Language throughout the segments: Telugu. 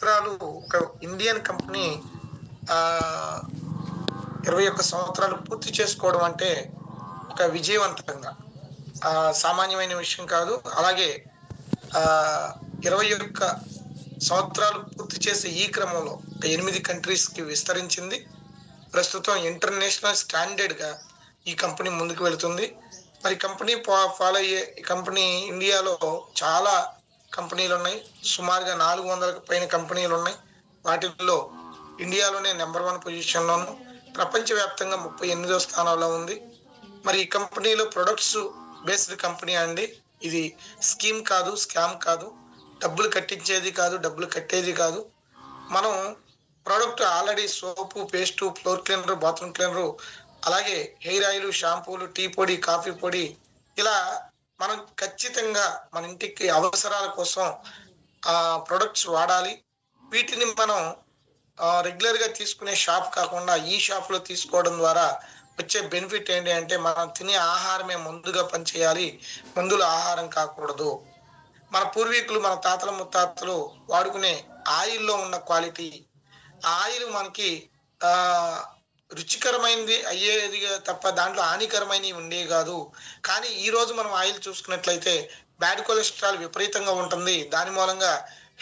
సంవత్సరాలు ఒక ఇండియన్ కంపెనీ ఆహ్, 21 సంవత్సరాలు పూర్తి చేసుకోవడం అంటే ఒక విజయవంతంగా సామాన్యమైన విషయం కాదు. అలాగే ఆహ్, 21 సంవత్సరాలు పూర్తి చేసే ఈ క్రమంలో ఒక 8 కంట్రీస్‌కి విస్తరించింది. ప్రస్తుతం ఇంటర్నేషనల్ స్టాండర్డ్‌గా ఈ కంపెనీ ముందుకు వెళుతుంది. మరి కంపెనీ ఫాలో అయ్యే ఈ కంపెనీ ఇండియాలో చాలా కంపెనీలున్నాయి. సుమారుగా 400కి పైన కంపెనీలున్నాయి. వాటిల్లో ఇండియాలోనే నంబర్ 1 పొజిషన్‌లోను, ప్రపంచవ్యాప్తంగా 38వ స్థానంలో ఉంది. మరి ఈ కంపెనీలో ప్రొడక్ట్స్ బేస్డ్ కంపెనీ అండి. ఇది స్కీమ్ కాదు, స్కామ్ కాదు. డబ్బులు కట్టించేది కాదు, డబ్బులు కట్టేది కాదు. మనం product already soap, paste, floor cleaner, bathroom cleaner, అలాగే హెయిర్ ఆయిల్, షాంపూలు, టీ పొడి, కాఫీ పొడి ఇలా మనం ఖచ్చితంగా మన ఇంటికి అవసరాల కోసం ప్రొడక్ట్స్ వాడాలి. వీటిని మనం రెగ్యులర్‌గా తీసుకునే షాప్ కాకుండా ఈ షాప్‌లో తీసుకోవడం ద్వారా వచ్చే బెనిఫిట్ ఏంటి అంటే మనం తినే ఆహారమే ముందుగా పనిచేయాలి. మందులు ఆహారం కాకూడదు. మన పూర్వీకులు, మన తాతల ముత్తాతలు వాడుకునే ఆయిల్‌లో ఉన్న క్వాలిటీ, ఆ ఆయిల్ మనకి ఆహ్, రుచికరమైనది అయ్యేదిగా తప్ప దాంట్లో హానికరమైనవి ఉండేవి కాదు. కానీ ఈరోజు మనం ఆయిల్ చూసుకున్నట్లయితే బ్యాడ్ కొలెస్ట్రాల్ విపరీతంగా ఉంటుంది. దాని మూలంగా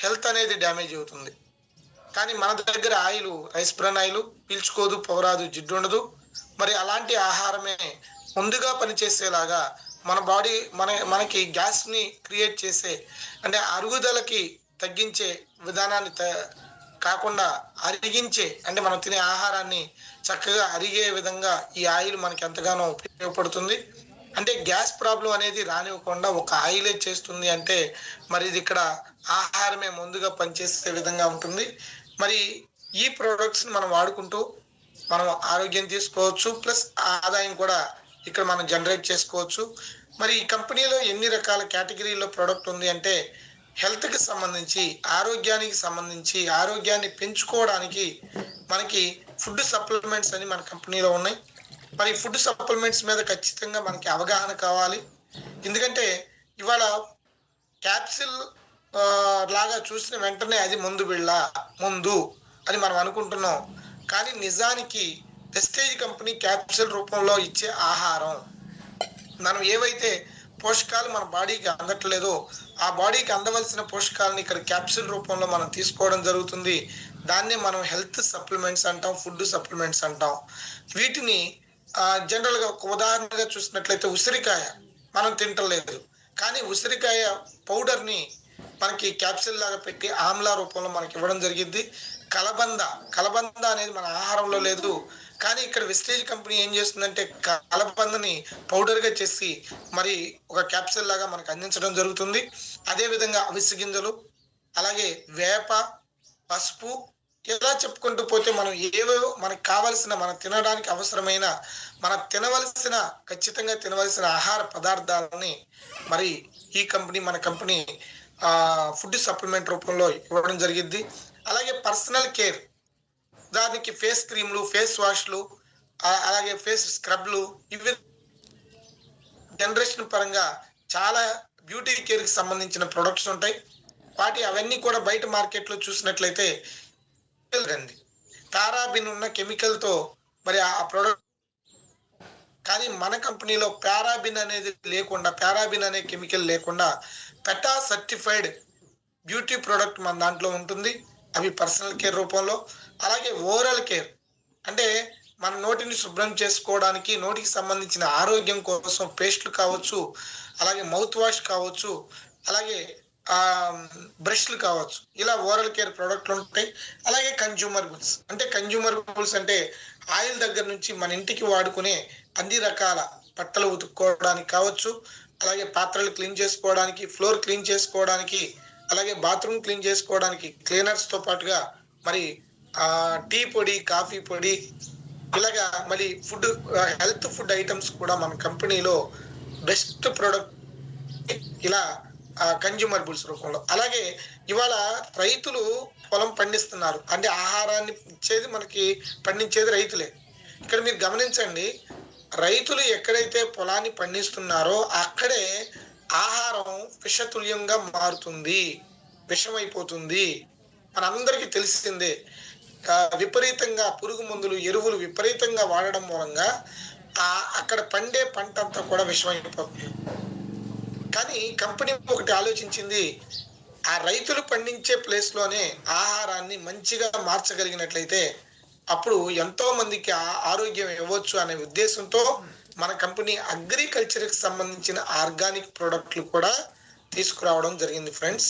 హెల్త్ అనేది డ్యామేజ్ అవుతుంది. కానీ మన దగ్గర ఆయిలు రైస్ బ్రాన్ ఆయిలు పీల్చుకోదు, పొగరాదు, జిడ్డుండదు. మరి అలాంటి ఆహారమే ముందుగా పనిచేసేలాగా మన బాడీ మనకి గ్యాస్‌ని క్రియేట్ చేసే అంటే అరుగుదలకి తగ్గించే విధానాన్ని కాకుండా అరిగించే అంటే మనం తినే ఆహారాన్ని చక్కగా అరిగే విధంగా ఈ ఆయిల్ మనకి ఎంతగానో ఉపయోగపడుతుంది. అంటే గ్యాస్ ప్రాబ్లమ్ అనేది రానివ్వకుండా ఒక ఆయిలే చేస్తుంది అంటే మరి ఇది ఇక్కడ ఆహారమే ముందుగా పనిచేసే విధంగా ఉంటుంది. మరి ఈ ప్రొడక్ట్స్‌ని మనం వాడుకుంటూ మనం ఆరోగ్యం తీసుకోవచ్చు. ప్లస్ ఆదాయం కూడా ఇక్కడ మనం జనరేట్ చేసుకోవచ్చు. మరి ఈ కంపెనీలో ఎన్ని రకాల కేటగిరీలో ప్రొడక్ట్ ఉంది అంటే హెల్త్‌కి సంబంధించి, ఆరోగ్యానికి సంబంధించి, ఆరోగ్యాన్ని పెంచుకోవడానికి మనకి ఫుడ్ సప్లిమెంట్స్ అని మన కంపెనీలో ఉన్నాయి. మరి ఫుడ్ సప్లిమెంట్స్ మీద ఖచ్చితంగా మనకి అవగాహన కావాలి. ఎందుకంటే ఇవాళ క్యాప్సిల్ లాగా చూసిన వెంటనే అది ముందు అని మనం అనుకుంటున్నాం. కానీ నిజానికి వెస్టేజ్ కంపెనీ క్యాప్సిల్ రూపంలో ఇచ్చే ఆహారం మనం ఏవైతే పోషకాలు మన బాడీకి అందట్లేదో ఆ బాడీకి అందవలసిన పోషకాలను ఇక్కడ క్యాప్సిల్ రూపంలో మనం తీసుకోవడం జరుగుతుంది. దాన్నే మనం హెల్త్ సప్లిమెంట్స్ అంటాం, ఫుడ్ సప్లిమెంట్స్ అంటాం. వీటిని జనరల్‌గా ఒక ఉదాహరణగా చూసినట్లయితే ఉసిరికాయ మనం తింటలేదు. కానీ ఉసిరికాయ పౌడర్‌ని మనకి క్యాప్సిల్ లాగా పెట్టి ఆమ్లా రూపంలో మనకి ఇవ్వడం జరిగిద్ది. కలబంద అనేది మన ఆహారంలో లేదు. కానీ ఇక్కడ వెస్టేజ్ కంపెనీ ఏం చేస్తుందంటే కలబందని పౌడర్‌గా చేసి మరి ఒక క్యాప్సిల్ లాగా మనకు అందించడం జరుగుతుంది. అదే విధంగా అవిసె గింజలు, అలాగే వేప, పసుపు ఇలా చెప్పుకుంటూ పోతే మనం ఏవేవో మనకు కావాల్సిన మనం తినడానికి అవసరమైన ఖచ్చితంగా తినవలసిన ఆహార పదార్థాలని మరి మన కంపెనీ ఫుడ్ సప్లిమెంట్ రూపంలో ఇవ్వడం జరిగిద్ది. అలాగే పర్సనల్ కేర్ దానికి ఫేస్ క్రీమ్లు, ఫేస్ వాష్లు, అలాగే ఫేస్ స్క్రబ్లు ఇవి జనరేషన్ పరంగా చాలా బ్యూటీ కేర్‌కి సంబంధించిన ప్రొడక్ట్స్ ఉంటాయి. అవన్నీ కూడా బయట మార్కెట్‌లో చూసినట్లయితే పారాబిన్ ఉన్న కెమికల్‌తో మరి ఆ ప్రొడక్ట్ కానీ మన కంపెనీలో పారాబిన్ అనే కెమికల్ లేకుండా పెటా సర్టిఫైడ్ బ్యూటీ ప్రొడక్ట్ మన దాంట్లో ఉంటుంది. అవి పర్సనల్ కేర్ రూపంలో. అలాగే ఓరల్ కేర్ అంటే మన నోటిని శుభ్రం చేసుకోవడానికి, నోటికి సంబంధించిన ఆరోగ్యం కోసం పేస్ట్లు కావచ్చు, అలాగే మౌత్ వాష్ కావచ్చు, అలాగే బ్రష్లు కావచ్చు. ఇలా ఓరల్ కేర్ ప్రొడక్ట్లు ఉంటాయి. అలాగే కన్జ్యూమర్ గుడ్స్ అంటే ఆయిల్ దగ్గర నుంచి మన ఇంటికి వాడుకునే అన్ని రకాల బట్టలు ఉతుక్కోవడానికి కావచ్చు, అలాగే పాత్రలు క్లీన్ చేసుకోవడానికి, ఫ్లోర్ క్లీన్ చేసుకోవడానికి, అలాగే బాత్రూమ్ క్లీన్ చేసుకోవడానికి క్లీనర్స్‌తో పాటుగా మరి టీ పొడి, కాఫీ పొడి ఇలాగా మళ్ళీ హెల్త్ ఫుడ్ ఐటమ్స్ కూడా మన కంపెనీలో బెస్ట్ ప్రొడక్ట్ ఇలా కన్జ్యూమర్ గుడ్స్ రూపంలో. అలాగే ఇవాళ రైతులు పొలం పండిస్తున్నారు. అంటే ఆహారాన్ని ఇచ్చేది మనకి పండించేది రైతులే. ఇక్కడ మీరు గమనించండి, రైతులు ఎక్కడైతే పొలాన్ని పండిస్తున్నారో అక్కడే ఆహారం విషతుల్యంగా మారుతుంది, విషమైపోతుంది. మనందరికీ తెలిసిందే. విపరీతంగా పురుగు మందులు, ఎరువులు విపరీతంగా వాడడం మూలంగా అక్కడ పండే పంట అంతా కూడా విషమైపోతుంది. కానీ కంపెనీ ఒకటి ఆలోచించింది, ఆ రైతులు పండించే ప్లేస్ లోనే ఆహారాన్ని మంచిగా మార్చగలిగినట్లయితే అప్పుడు ఎంతో మందికి ఆరోగ్యం ఇవ్వచ్చు అనే ఉద్దేశంతో మన కంపెనీ అగ్రికల్చర్ కి సంబంధించిన ఆర్గానిక్ ప్రోడక్ట్లు కూడా తీసుకురావడం జరిగింది ఫ్రెండ్స్.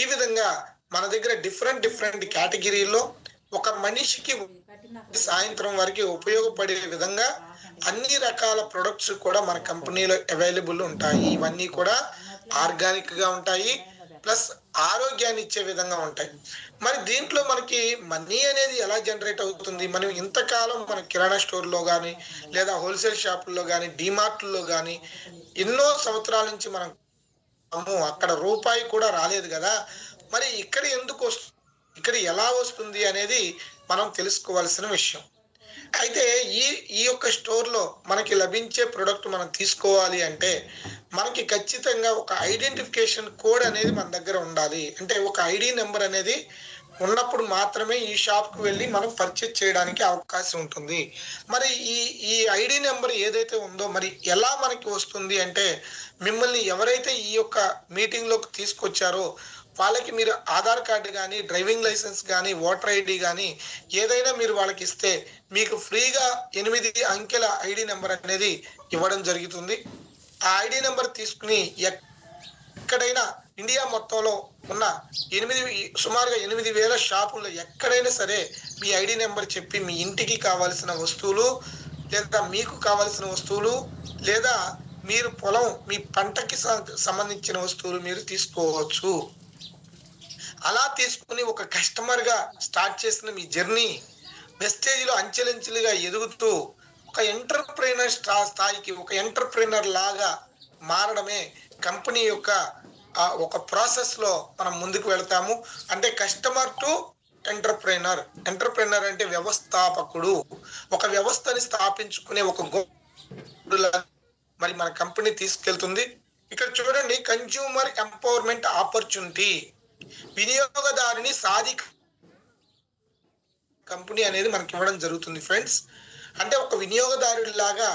ఈ విధంగా మన దగ్గర డిఫరెంట్ కేటగిరీలో ఒక మనిషికి సాయంత్రం వరకు ఉపయోగపడే విధంగా అన్ని రకాల ప్రొడక్ట్స్ కూడా మన కంపెనీలో అవైలబుల్ ఉంటాయి. ఇవన్నీ కూడా ఆర్గానిక్ గా ఉంటాయి, ప్లస్ ఆరోగ్యాన్ని ఇచ్చే విధంగా ఉంటాయి. మరి దీంట్లో మనకి మనీ అనేది ఎలా జనరేట్ అవుతుంది? మనం ఇంతకాలం మన కిరాణా స్టోర్లో కానీ లేదా హోల్సేల్ షాపుల్లో కానీ డిమార్ట్లో కానీ ఎన్నో సంవత్సరాల నుంచి మనం అక్కడ రూపాయి కూడా రాలేదు కదా, మరి ఇక్కడ ఎందుకు వస్తుంది, ఇక్కడ ఎలా వస్తుంది అనేది మనం తెలుసుకోవాల్సిన విషయం. అయితే ఈ యొక్క స్టోర్లో మనకి లభించే ప్రొడక్ట్ మనం తీసుకోవాలి అంటే మనకి ఖచ్చితంగా ఒక ఐడెంటిఫికేషన్ కోడ్ అనేది మన దగ్గర ఉండాలి. అంటే ఒక ఐడి నెంబర్ అనేది ఉన్నప్పుడు మాత్రమే ఈ షాప్కి వెళ్ళి మనం పర్చేజ్ చేయడానికి అవకాశం ఉంటుంది. మరి ఈ ఐడి నెంబర్ ఏదైతే ఉందో మరి ఎలా మనకి వస్తుంది అంటే, మిమ్మల్ని ఎవరైతే ఈ యొక్క మీటింగ్లోకి తీసుకొచ్చారో వాళ్ళకి మీరు ఆధార్ కార్డు కానీ, డ్రైవింగ్ లైసెన్స్ కానీ, ఓటర్ ఐడి కానీ ఏదైనా మీరు వాళ్ళకి ఇస్తే మీకు ఫ్రీగా 8 అంకెల ఐడి నెంబర్ అనేది ఇవ్వడం జరుగుతుంది. ఆ ఐడి నెంబర్ తీసుకుని ఎక్కడైనా ఇండియా మొత్తంలో ఉన్న సుమారుగా 8,000 షాపుల్లో ఎక్కడైనా సరే మీ ఐడి నెంబర్ చెప్పి మీ ఇంటికి కావాల్సిన వస్తువులు లేదా మీకు కావాల్సిన వస్తువులు లేదా మీరు పొలం మీ పంటకి సంబంధించిన వస్తువులు మీరు తీసుకోవచ్చు. అలా తీసుకుని ఒక కస్టమర్ గా స్టార్ట్ చేసిన మీ జర్నీ వెస్టేజ్లో అంచెలంచెలుగా ఎదుగుతూ ఒక ఎంటర్ప్రైనర్ స్థాయికి ఒక ఎంటర్ప్రైనర్ లాగా మారడమే కంపెనీ యొక్క ఒక ప్రాసెస్ లో మనం ముందుకు వెళ్తాము. అంటే కస్టమర్ టు ఎంటర్ప్రైనర్. ఎంటర్ప్రైనర్ అంటే వ్యవస్థాపకుడు. ఒక వ్యవస్థని స్థాపించుకునే ఒక మరి మన కంపెనీ తీసుకెళ్తుంది. ఇక్కడ చూడండి, కన్జ్యూమర్ ఎంపవర్మెంట్ ఆపర్చునిటీ, వినియోగదారుని సాధిక కంపెనీ అనేది మనకి ఇవ్వడం జరుగుతుంది ఫ్రెండ్స్. అంటే ఒక వినియోగదారుడి లాగా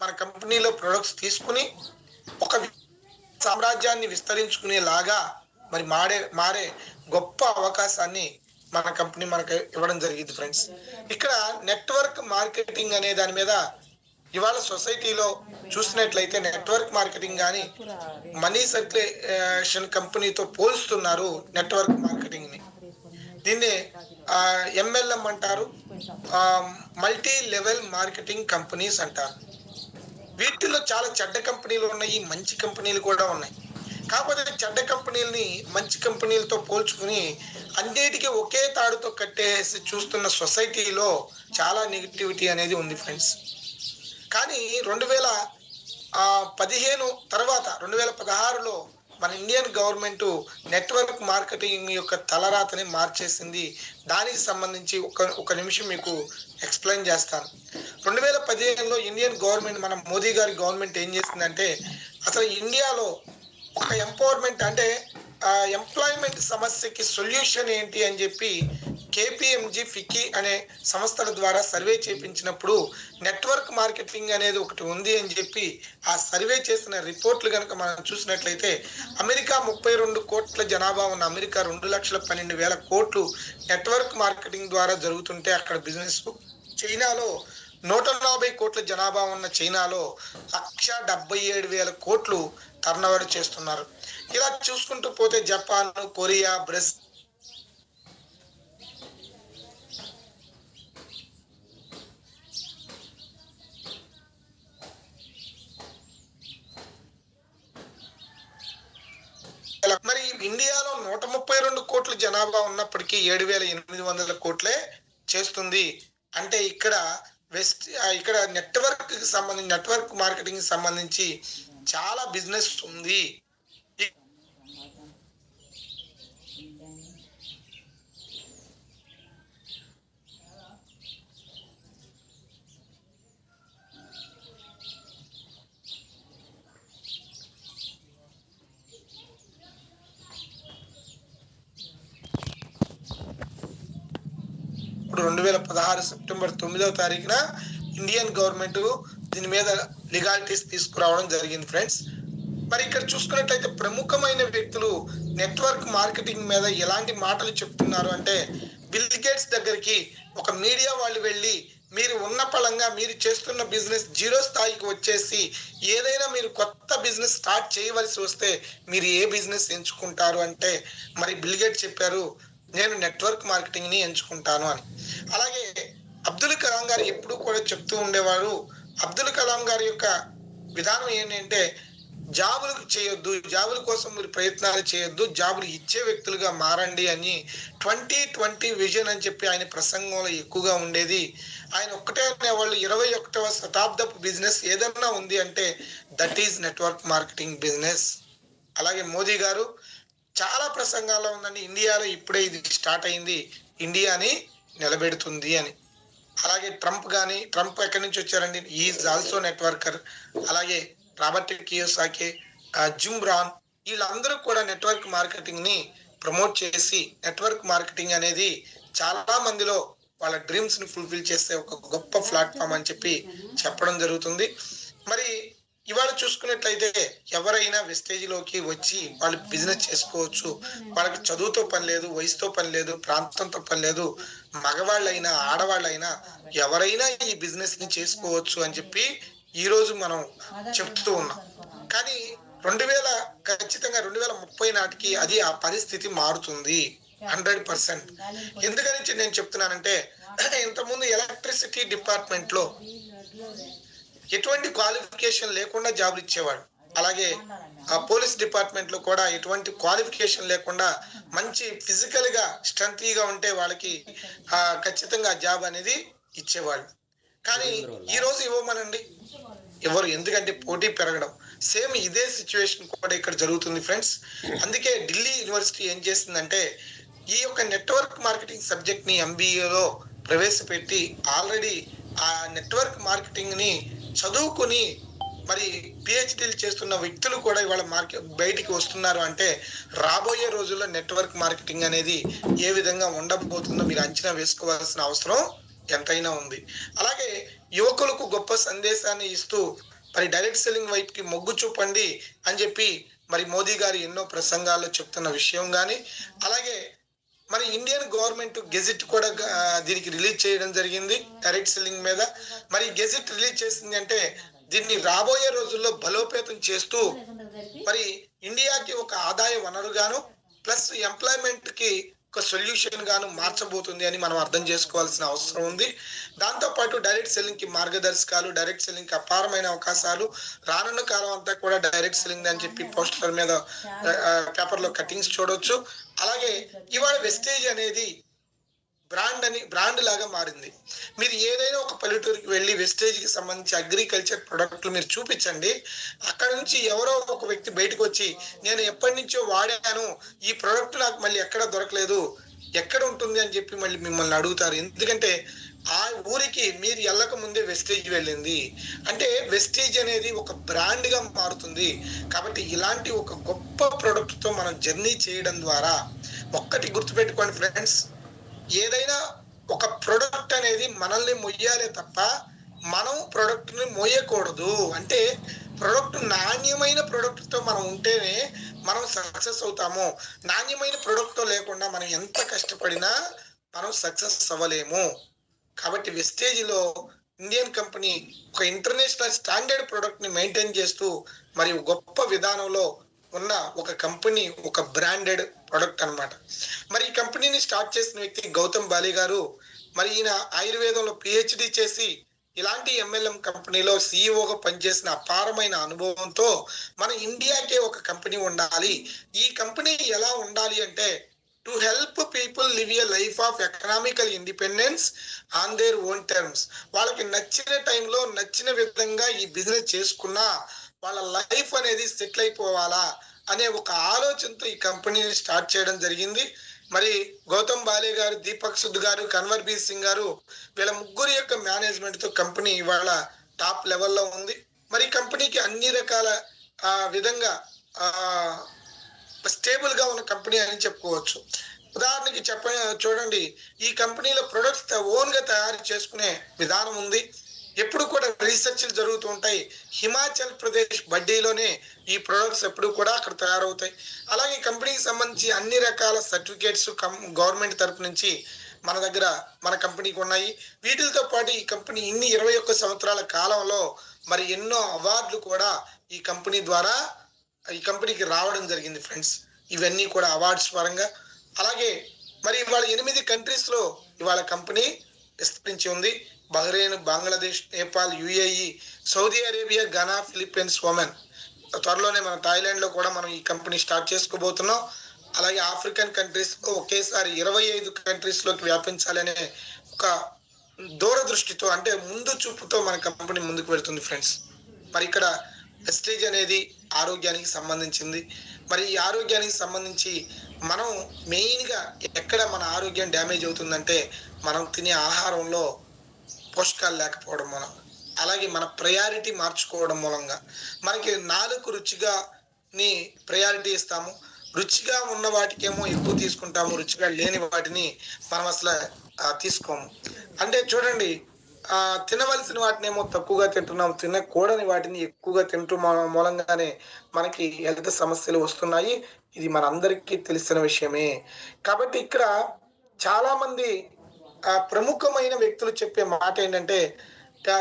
మన కంపెనీలో ప్రొడక్ట్స్ తీసుకుని ఒక సామ్రాజ్యాన్ని విస్తరించుకునేలాగా మరి మారే గొప్ప అవకాశాన్ని మన కంపెనీ మనకు ఇవ్వడం జరిగింది ఫ్రెండ్స్. ఇక్కడ నెట్వర్క్ మార్కెటింగ్ అనే దాని మీద ఇవాళ సొసైటీలో చూసినట్లయితే నెట్వర్క్ మార్కెటింగ్ కానీ మనీ సర్క్యులేషన్ కంపెనీతో పోల్స్తున్నారు నెట్వర్క్ మార్కెటింగ్ ని. దీన్ని MLM అంటారు, మల్టీ లెవెల్ మార్కెటింగ్ కంపెనీస్ అంటారు. వీటిల్లో చాలా చెడ్డ కంపెనీలు ఉన్నాయి, మంచి కంపెనీలు కూడా ఉన్నాయి. కాకపోతే చెడ్డ కంపెనీలని మంచి కంపెనీలతో పోల్చుకుని అన్నిటికీ ఒకే తాడుతో కట్టేసి చూస్తున్న సొసైటీలో చాలా నెగిటివిటీ అనేది ఉంది ఫ్రెండ్స్. కానీ 2015 తర్వాత 2016లో మన ఇండియన్ గవర్నమెంట్ నెట్వర్క్ మార్కెటింగ్ యొక్క తలరాతని మార్చేసింది. దానికి సంబంధించి ఒక నిమిషం మీకు ఎక్స్ప్లెయిన్ చేస్తాను. 2015లో ఇండియన్ గవర్నమెంట్, మన మోదీ గారి గవర్నమెంట్ ఏం చేసిందంటే అసలు ఇండియాలో ఒక ఎంపవర్మెంట్ అంటే ఎంప్లాయ్మెంట్ సమస్యకి సొల్యూషన్ ఏంటి అని చెప్పి KPMG ఫిక్కీ అనే సంస్థల ద్వారా సర్వే చేయించినప్పుడు నెట్వర్క్ మార్కెటింగ్ అనేది ఒకటి ఉంది అని చెప్పి ఆ సర్వే చేసిన రిపోర్ట్లు కనుక మనం చూసినట్లయితే అమెరికా 32 కోట్ల జనాభా ఉన్న అమెరికా 2,12,000 కోట్లు నెట్వర్క్ మార్కెటింగ్ ద్వారా జరుగుతుంటే అక్కడ బిజినెస్, చైనాలో 140 కోట్ల జనాభా ఉన్న చైనాలో 1,77,000 కోట్లు టర్నోవర్ చేస్తున్నారు. ఇలా చూసుకుంటూ పోతే జపాన్, కొరియా, బ్రెజిల్ మరి ఇండియాలో 132 కోట్ల జనాభా ఉన్నప్పటికీ 7,800 కోట్లే చేస్తుంది. అంటే ఇక్కడ నెట్వర్క్ మార్కెటింగ్ సంబంధించి చాలా బిజినెస్ ఉంది. ఇప్పుడు 2016 సెప్టెంబర్ 9వ తారీఖున ఇండియన్ గవర్నమెంట్ దీని మీద లీగాలిటీస్ తీసుకురావడం జరిగింది ఫ్రెండ్స్. మరి ఇక్కడ చూసుకున్నట్లయితే ప్రముఖమైన వ్యక్తులు నెట్వర్క్ మార్కెటింగ్ మీద ఎలాంటి మాటలు చెప్తున్నారు అంటే, బిల్ గేట్స్ దగ్గరికి ఒక మీడియా వాళ్ళు వెళ్ళి, మీరు ఉన్న పళంగా మీరు చేస్తున్న బిజినెస్ జీరో స్థాయికి వచ్చేసి ఏదైనా మీరు కొత్త బిజినెస్ స్టార్ట్ చేయవలసి వస్తే మీరు ఏ బిజినెస్ ఎంచుకుంటారు అంటే, మరి బిల్ గేట్స్ చెప్పారు, నేను నెట్వర్క్ మార్కెటింగ్ ని ఎంచుకుంటాను అని. అలాగే అబ్దుల్ కలాం గారు ఎప్పుడు కూడా చెప్తూ ఉండేవారు, అబ్దుల్ కలాం గారి యొక్క విధానం ఏంటంటే, జాబులు చేయొద్దు, జాబుల కోసం మీరు ప్రయత్నాలు చేయొద్దు, జాబులు ఇచ్చే వ్యక్తులుగా మారండి అని 2020 విజన్ అని చెప్పి ఆయన ప్రసంగంలో ఎక్కువగా ఉండేది. ఆయన ఒక్కటే అనేవాళ్ళు, 21వ శతాబ్దపు బిజినెస్ ఏదన్నా ఉంది అంటే that is network marketing business. అలాగే మోదీ గారు చాలా ప్రసంగాల్లో ఉందండి, ఇండియాలో ఇప్పుడే ఇది స్టార్ట్ అయింది, ఇండియాని నిలబెడుతుంది అని. అలాగే ట్రంప్ ఎక్కడి నుంచి వచ్చారండి, ఈజ్ ఆల్సో నెట్వర్కర్. అలాగే రాబర్ట్ కియోసాకి, జిమ్ రాన్, వీళ్ళందరూ కూడా నెట్వర్క్ మార్కెటింగ్ ని ప్రమోట్ చేసి, నెట్వర్క్ మార్కెటింగ్ అనేది చాలా మందిలో వాళ్ళ డ్రీమ్స్ ని ఫుల్ఫిల్ చేసే ఒక గొప్ప ప్లాట్ఫామ్ అని చెప్పి చెప్పడం జరుగుతుంది. మరి ఇవాళ చూసుకున్నట్లయితే ఎవరైనా వెస్టేజ్ లోకి వచ్చి వాళ్ళు బిజినెస్ చేసుకోవచ్చు. వాళ్ళకి చదువుతో పని లేదు, వయసుతో పని లేదు, ప్రాంతంతో పని లేదు, మగవాళ్ళైనా ఆడవాళ్ళైనా ఎవరైనా ఈ బిజినెస్ ని చేసుకోవచ్చు అని చెప్పి ఈ రోజు మనం చెప్తూ ఉన్నాం. కానీ ఖచ్చితంగా 2030 నాటికి అది ఆ పరిస్థితి మారుతుంది 100%. ఎందుకని నేను చెప్తున్నానంటే, ఇంతకుముందు ఎలక్ట్రిసిటీ డిపార్ట్మెంట్ లో ఎటువంటి క్వాలిఫికేషన్ లేకుండా జాబులు ఇచ్చేవాడు. అలాగే ఆ పోలీస్ డిపార్ట్మెంట్ లో కూడా ఎటువంటి క్వాలిఫికేషన్ లేకుండా మంచి ఫిజికల్ గా స్ట్రెంగ్తీగా ఉంటే వాళ్ళకి ఖచ్చితంగా జాబ్ అనేది ఇచ్చేవాళ్ళు. కానీ ఈ రోజు ఇవ్వమనండి, ఎవరు, ఎందుకంటే పోటీ పెరగడం. సేమ్ ఇదే సిచ్యువేషన్ కూడా ఇక్కడ జరుగుతుంది ఫ్రెండ్స్. అందుకే ఢిల్లీ యూనివర్సిటీ ఏం చేస్తుందంటే, ఈ యొక్క నెట్వర్క్ మార్కెటింగ్ సబ్జెక్ట్ ని MBAలో ప్రవేశపెట్టి ఆల్రెడీ ఆ నెట్వర్క్ మార్కెటింగ్ ని చదువుకుని మరి PhDలు చేస్తున్న వ్యక్తులు కూడా ఇవాళ బయటికి వస్తున్నారు. అంటే రాబోయే రోజుల్లో నెట్వర్క్ మార్కెటింగ్ అనేది ఏ విధంగా ఉండబోతుందో మీరు అంచనా వేసుకోవాల్సిన అవసరం ఎంతైనా ఉంది. అలాగే యువకులకు గొప్ప సందేశాన్ని ఇస్తూ మరి డైరెక్ట్ సెల్లింగ్ వైపుకి మొగ్గు చూపండి అని చెప్పి మరి మోదీ గారు ఎన్నో ప్రసంగాల్లో చెప్తున్న విషయం కానీ, అలాగే మరి ఇండియన్ గవర్నమెంట్ గెజిట్ కూడా దీనికి రిలీజ్ చేయడం జరిగింది డైరెక్ట్ సెల్లింగ్ మీద. మరి గెజిట్ రిలీజ్ చేసింది అంటే దీన్ని రాబోయే రోజుల్లో బలోపేతం చేస్తూ మరి ఇండియాకి ఒక ఆదాయ వనరుగాను ప్లస్ ఎంప్లాయ్మెంట్ కి ఒక సొల్యూషన్ గాను మార్చబోతుంది అని మనం అర్థం చేసుకోవాల్సిన అవసరం ఉంది. దాంతోపాటు డైరెక్ట్ సెల్లింగ్ కి మార్గదర్శకాలు, డైరెక్ట్ సెల్లింగ్ కి అపారమైన అవకాశాలు, రానున్న కాలం అంతా కూడా డైరెక్ట్ సెల్లింగ్ అని చెప్పి పోస్టర్ మీద పేపర్ లో కటింగ్స్ చూడొచ్చు. అలాగే ఇవాళ వెస్టేజ్ అనేది బ్రాండ్ లాగా మారింది. మీరు ఏదైనా ఒక పల్లెటూరుకి వెళ్ళి వెస్టేజ్ కి సంబంధించి అగ్రికల్చర్ ప్రొడక్ట్లు మీరు చూపించండి, అక్కడ నుంచి ఎవరో ఒక వ్యక్తి బయటకు వచ్చి, నేను ఎప్పటి నుంచో వాడాను, ఈ ప్రోడక్ట్ నాకు మళ్ళీ ఎక్కడ దొరకలేదు, ఎక్కడ ఉంటుంది అని చెప్పి మళ్ళీ మిమ్మల్ని అడుగుతారు. ఎందుకంటే ఆ ఊరికి మీరు వెళ్ళక ముందే వెస్టేజ్ వెళ్ళింది అంటే వెస్టేజ్ అనేది ఒక బ్రాండ్ గా మారుతుంది. కాబట్టి ఇలాంటి ఒక గొప్ప ప్రొడక్ట్ తో మనం జర్నీ చేయడం ద్వారా ఒక్కటి గుర్తుపెట్టుకోండి ఫ్రెండ్స్, ఏదైనా ఒక ప్రొడక్ట్ అనేది మనల్ని మొయ్యాలే తప్ప మనం ప్రొడక్ట్ ని మోయకూడదు. అంటే ప్రొడక్ట్ నాణ్యమైన ప్రొడక్ట్ తో మనం ఉంటేనే మనం సక్సెస్ అవుతాము. నాణ్యమైన ప్రొడక్ట్ తో లేకుండా మనం ఎంత కష్టపడినా మనం సక్సెస్ అవ్వలేము. కాబట్టి వెస్టేజ్ లో ఇండియన్ కంపెనీ ఒక ఇంటర్నేషనల్ స్టాండర్డ్ ప్రొడక్ట్ ని మెయింటైన్ చేస్తూ మరియు గొప్ప విధానంలో ఉన్న ఒక కంపెనీ, ఒక బ్రాండెడ్ ప్రొడక్ట్ అన్నమాట. మరి ఈ కంపెనీని స్టార్ట్ చేసిన వ్యక్తి గౌతమ్ బాలి గారు. మరి ఈయన ఆయుర్వేదంలో PhD చేసి ఇలాంటి MLM కంపెనీలో CEOగా పనిచేసిన అపారమైన అనుభవంతో మన ఇండియాకే ఒక కంపెనీ ఉండాలి. ఈ కంపెనీ ఎలా ఉండాలి అంటే to help people live A life of economical independence on their own terms. వాళ్ళకి నచ్చిన టైంలో నచ్చిన విధంగా ఈ బిజినెస్ చేసుకున్నా వాళ్ళ లైఫ్ అనేది సెటిల్ అయిపోవాలా అనే ఒక ఆలోచనతో ఈ కంపెనీని స్టార్ట్ చేయడం జరిగింది. మరి గౌతమ్ బాలే గారు, దీపక్ సుద్ గారు, కన్వర్ బీర్ సింగ్ గారు, వీళ్ళ ముగ్గురు యొక్క మేనేజ్మెంట్ తో కంపెనీ ఇవాళ టాప్ లెవెల్లో ఉంది. మరి కంపెనీకి అన్ని రకాల విధంగా స్టేబుల్ గా ఉన్న కంపెనీ అని చెప్పుకోవచ్చు. ఉదాహరణకి చూడండి, ఈ కంపెనీలో ప్రొడక్ట్స్ ఓన్ గా తయారు చేసుకునే విధానం ఉంది. ఎప్పుడు కూడా రీసెర్చ్లు జరుగుతూ ఉంటాయి. హిమాచల్ ప్రదేశ్ బడ్డీలోనే ఈ ప్రొడక్ట్స్ ఎప్పుడు కూడా అక్కడ తయారవుతాయి. అలాగే కంపెనీకి సంబంధించి అన్ని రకాల సర్టిఫికేట్స్ గవర్నమెంట్ తరపు నుంచి మన దగ్గర మన కంపెనీకి ఉన్నాయి. వీటితో పాటు ఈ కంపెనీ 21 సంవత్సరాల కాలంలో మరి ఎన్నో అవార్డులు కూడా ఈ కంపెనీ ద్వారా ఈ కంపెనీకి రావడం జరిగింది ఫ్రెండ్స్. ఇవన్నీ కూడా అవార్డ్స్ పరంగా. అలాగే మరి ఇవాళ 8 కంట్రీస్ లో ఇవాళ కంపెనీ విస్తరించి ఉంది. Bahrain, Bangladesh, Nepal, UAE, Saudi Arabia, Ghana, Philippines, Oman. త్వరలోనే మన థాయిలాండ్ లో కూడా మనం ఈ కంపెనీ స్టార్ట్ చేసుకోబోతున్నాం. అలాగే ఆఫ్రికన్ కంట్రీస్ లో ఒకేసారి 25 కంట్రీస్ లోకి వ్యాపించాలనే ఒక దూరదృష్టితో, అంటే ముందు చూపుతో మన కంపెనీ ముందుకు వెళ్తుంది ఫ్రెండ్స్. మరి ఇక్కడ వెస్టేజ్ అనేది ఆరోగ్యానికి సంబంధించింది. మరి ఈ ఆరోగ్యానికి సంబంధించి మనం మెయిన్గా ఎక్కడ మన ఆరోగ్యం డ్యామేజ్ అవుతుందంటే మనం తినే ఆహారంలో పోషకాలు లేకపోవడం మూలం, అలాగే మన ప్రయారిటీ మార్చుకోవడం మూలంగా. మనకి 4 రుచిగా ని ప్రయారిటీ ఇస్తాము. రుచిగా ఉన్న వాటికేమో ఎక్కువ తీసుకుంటాము, రుచిగా లేని వాటిని మనం అసలు తీసుకోము. అంటే చూడండి, తినవలసిన వాటిని ఏమో తక్కువగా తింటున్నాం, తినకూడని వాటిని ఎక్కువగా తింటూ మూలంగానే మనకి హెల్త్ సమస్యలు వస్తున్నాయి. ఇది మనందరికీ తెలిసిన విషయమే. కాబట్టి ఇక్కడ చాలా మంది ప్రముఖమైన వ్యక్తులు చెప్పే మాట ఏంటంటే,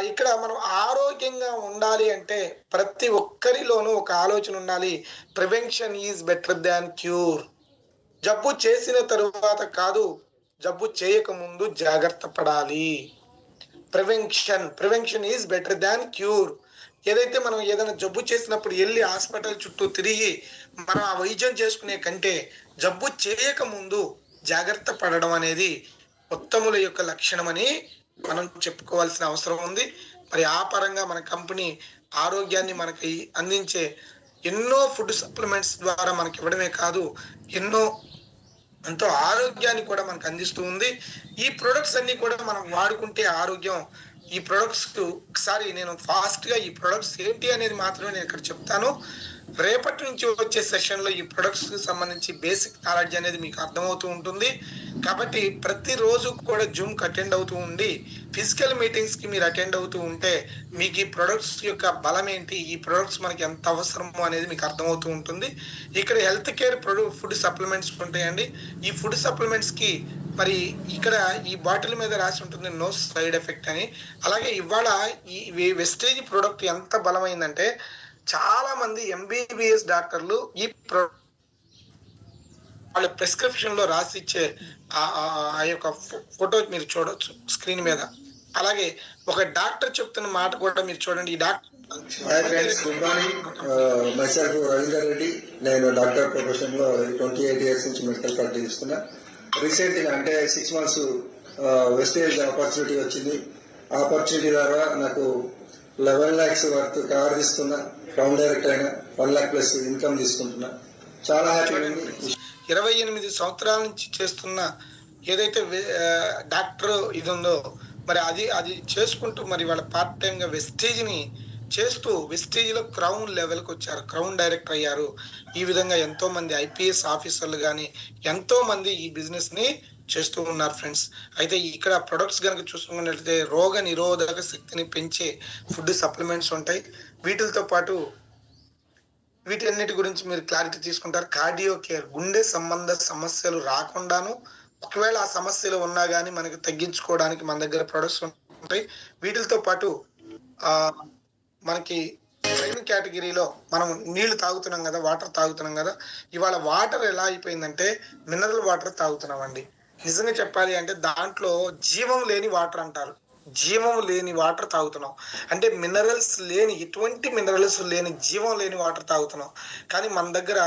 ఇక్కడ మనం ఆరోగ్యంగా ఉండాలి అంటే ప్రతి ఒక్కరిలోనూ ఒక ఆలోచన ఉండాలి. Prevention is better than cure. జబ్బు చేసిన తరువాత కాదు, జబ్బు చేయక ముందు జాగ్రత్త పడాలి. Prevention is better than cure. ఏదైతే మనం ఏదైనా జబ్బు చేసినప్పుడు వెళ్ళి హాస్పిటల్ చుట్టూ తిరిగి మనం ఆ వైద్యం చేసుకునే కంటే జబ్బు చేయక ముందు జాగ్రత్త పడడం అనేది ఉత్తముల యొక్క లక్షణం అని మనం చెప్పుకోవాల్సిన అవసరం ఉంది. మరి ఆ పరంగా మన కంపెనీ ఆరోగ్యాన్ని మనకి అందించే ఎన్నో ఫుడ్ సప్లిమెంట్స్ ద్వారా మనకి ఇవ్వడమే కాదు, ఎంతో ఆరోగ్యాన్ని కూడా మనకు అందిస్తూ ఉంది. ఈ ప్రొడక్ట్స్ అన్ని కూడా మనం వాడుకుంటే ఆరోగ్యం. ఈ ప్రొడక్ట్స్ ఒకసారి నేను ఫాస్ట్ గా ఈ ప్రొడక్ట్స్ ఏంటి అనేది మాత్రమే నేను ఇక్కడ చెప్తాను. రేపటి నుంచి వచ్చే సెషన్ లో ఈ ప్రొడక్ట్స్ కి సంబంధించి బేసిక్ నాలెడ్జ్ అనేది మీకు అర్థమవుతూ ఉంటుంది. కాబట్టి ప్రతిరోజు కూడా జూమ్ కి అటెండ్ అవుతూ ఉండి ఫిజికల్ మీటింగ్స్ కి మీరు అటెండ్ అవుతూ ఉంటే మీకు ఈ ప్రొడక్ట్స్ యొక్క బలం ఏంటి, ఈ ప్రొడక్ట్స్ మనకి ఎంత అవసరమో అనేది మీకు అర్థమవుతూ ఉంటుంది. ఇక్కడ హెల్త్ కేర్ ఫుడ్ సప్లిమెంట్స్ ఉంటాయండి. ఈ ఫుడ్ సప్లిమెంట్స్ కి మరి ఇక్కడ ఈ బాటిల్ మీద రాసి ఉంటుంది నో సైడ్ ఎఫెక్ట్ అని. అలాగే ఇవాళ ఈ వెస్టేజ్ ప్రొడక్ట్ ఎంత బలమైందంటే చాలా మంది ఎంబీబీఎస్ డాక్టర్లు ఈ వాళ్ళ ప్రిస్క్రిప్షన్ లో రాసి ఇచ్చే ఆ యొక్క ఫోటో మీరు చూడొచ్చు స్క్రీన్ మీద. అలాగే ఒక డాక్టర్ చెప్తున్న మాట కూడా మీరు చూడండి. ఈ doctor hi friends, good morning. Myself Ravinder Reddy. నేను డాక్టర్ ప్రొఫెషన్ లో 28 ఇయర్స్ నుంచి మెడికల్ ప్రాక్టీస్ చేస్తున్నా. రీసెంట్ గా అంటే 6 months వెస్టేజ్ ఆపర్చునిటీ వచ్చింది. ఆపర్చునిటీ ద్వారా నాకు 11 lakhs వర్త్ కవర్ తీసుకున్నా. ఫౌండ్ డైరెక్టర్ అయినా 1 lakh ప్లస్ ఇన్కమ్ తీసుకుంటున్నా. చాలా హ్యాపీగా ఉంది. 28 సంవత్సరాల నుంచి చేస్తున్న ఏదైతే డాక్టర్ ఇది ఉందో మరి అది చేసుకుంటూ మరి వాళ్ళ పార్ట్ టైం గా వెస్టేజ్ ని చేస్తూ వెస్టేజ్ లో క్రౌన్ లెవెల్ కి వచ్చారు, క్రౌన్ డైరెక్టర్ అయ్యారు. ఈ విధంగా ఎంతో మంది ఐపీఎస్ ఆఫీసర్లు కానీ ఎంతో మంది ఈ బిజినెస్ ని చేస్తూ ఉన్నారు ఫ్రెండ్స్. అయితే ఇక్కడ ప్రొడక్ట్స్ కనుక చూసుకున్నట్లయితే రోగ నిరోధక శక్తిని పెంచే ఫుడ్ సప్లిమెంట్స్ ఉంటాయి. వీటితో పాటు వీటన్నిటి గురించి మీరు క్లారిటీ తీసుకుంటారు. కార్డియో కేర్, గుండె సంబంధ సమస్యలు రాకుండాను ఒకవేళ ఆ సమస్యలు ఉన్నా కానీ మనకి తగ్గించుకోవడానికి మన దగ్గర ప్రొడక్ట్స్ ఉంటాయి. వీటితో పాటు మనకి ప్రైమ్ కేటగిరీలో మనం నీళ్లు తాగుతున్నాం కదా, వాటర్ తాగుతున్నాం కదా. ఇవాళ వాటర్ ఎలా అయిపోయిందంటే మినరల్ వాటర్ తాగుతున్నామండి. నిజంగా చెప్పాలి అంటే దాంట్లో జీవం లేని వాటర్ అంటారు. జీవం లేని వాటర్ తాగుతున్నాం అంటే మినరల్స్ లేని, ఎటువంటి మినరల్స్ లేని, జీవం లేని వాటర్ తాగుతున్నాం. కానీ మన దగ్గర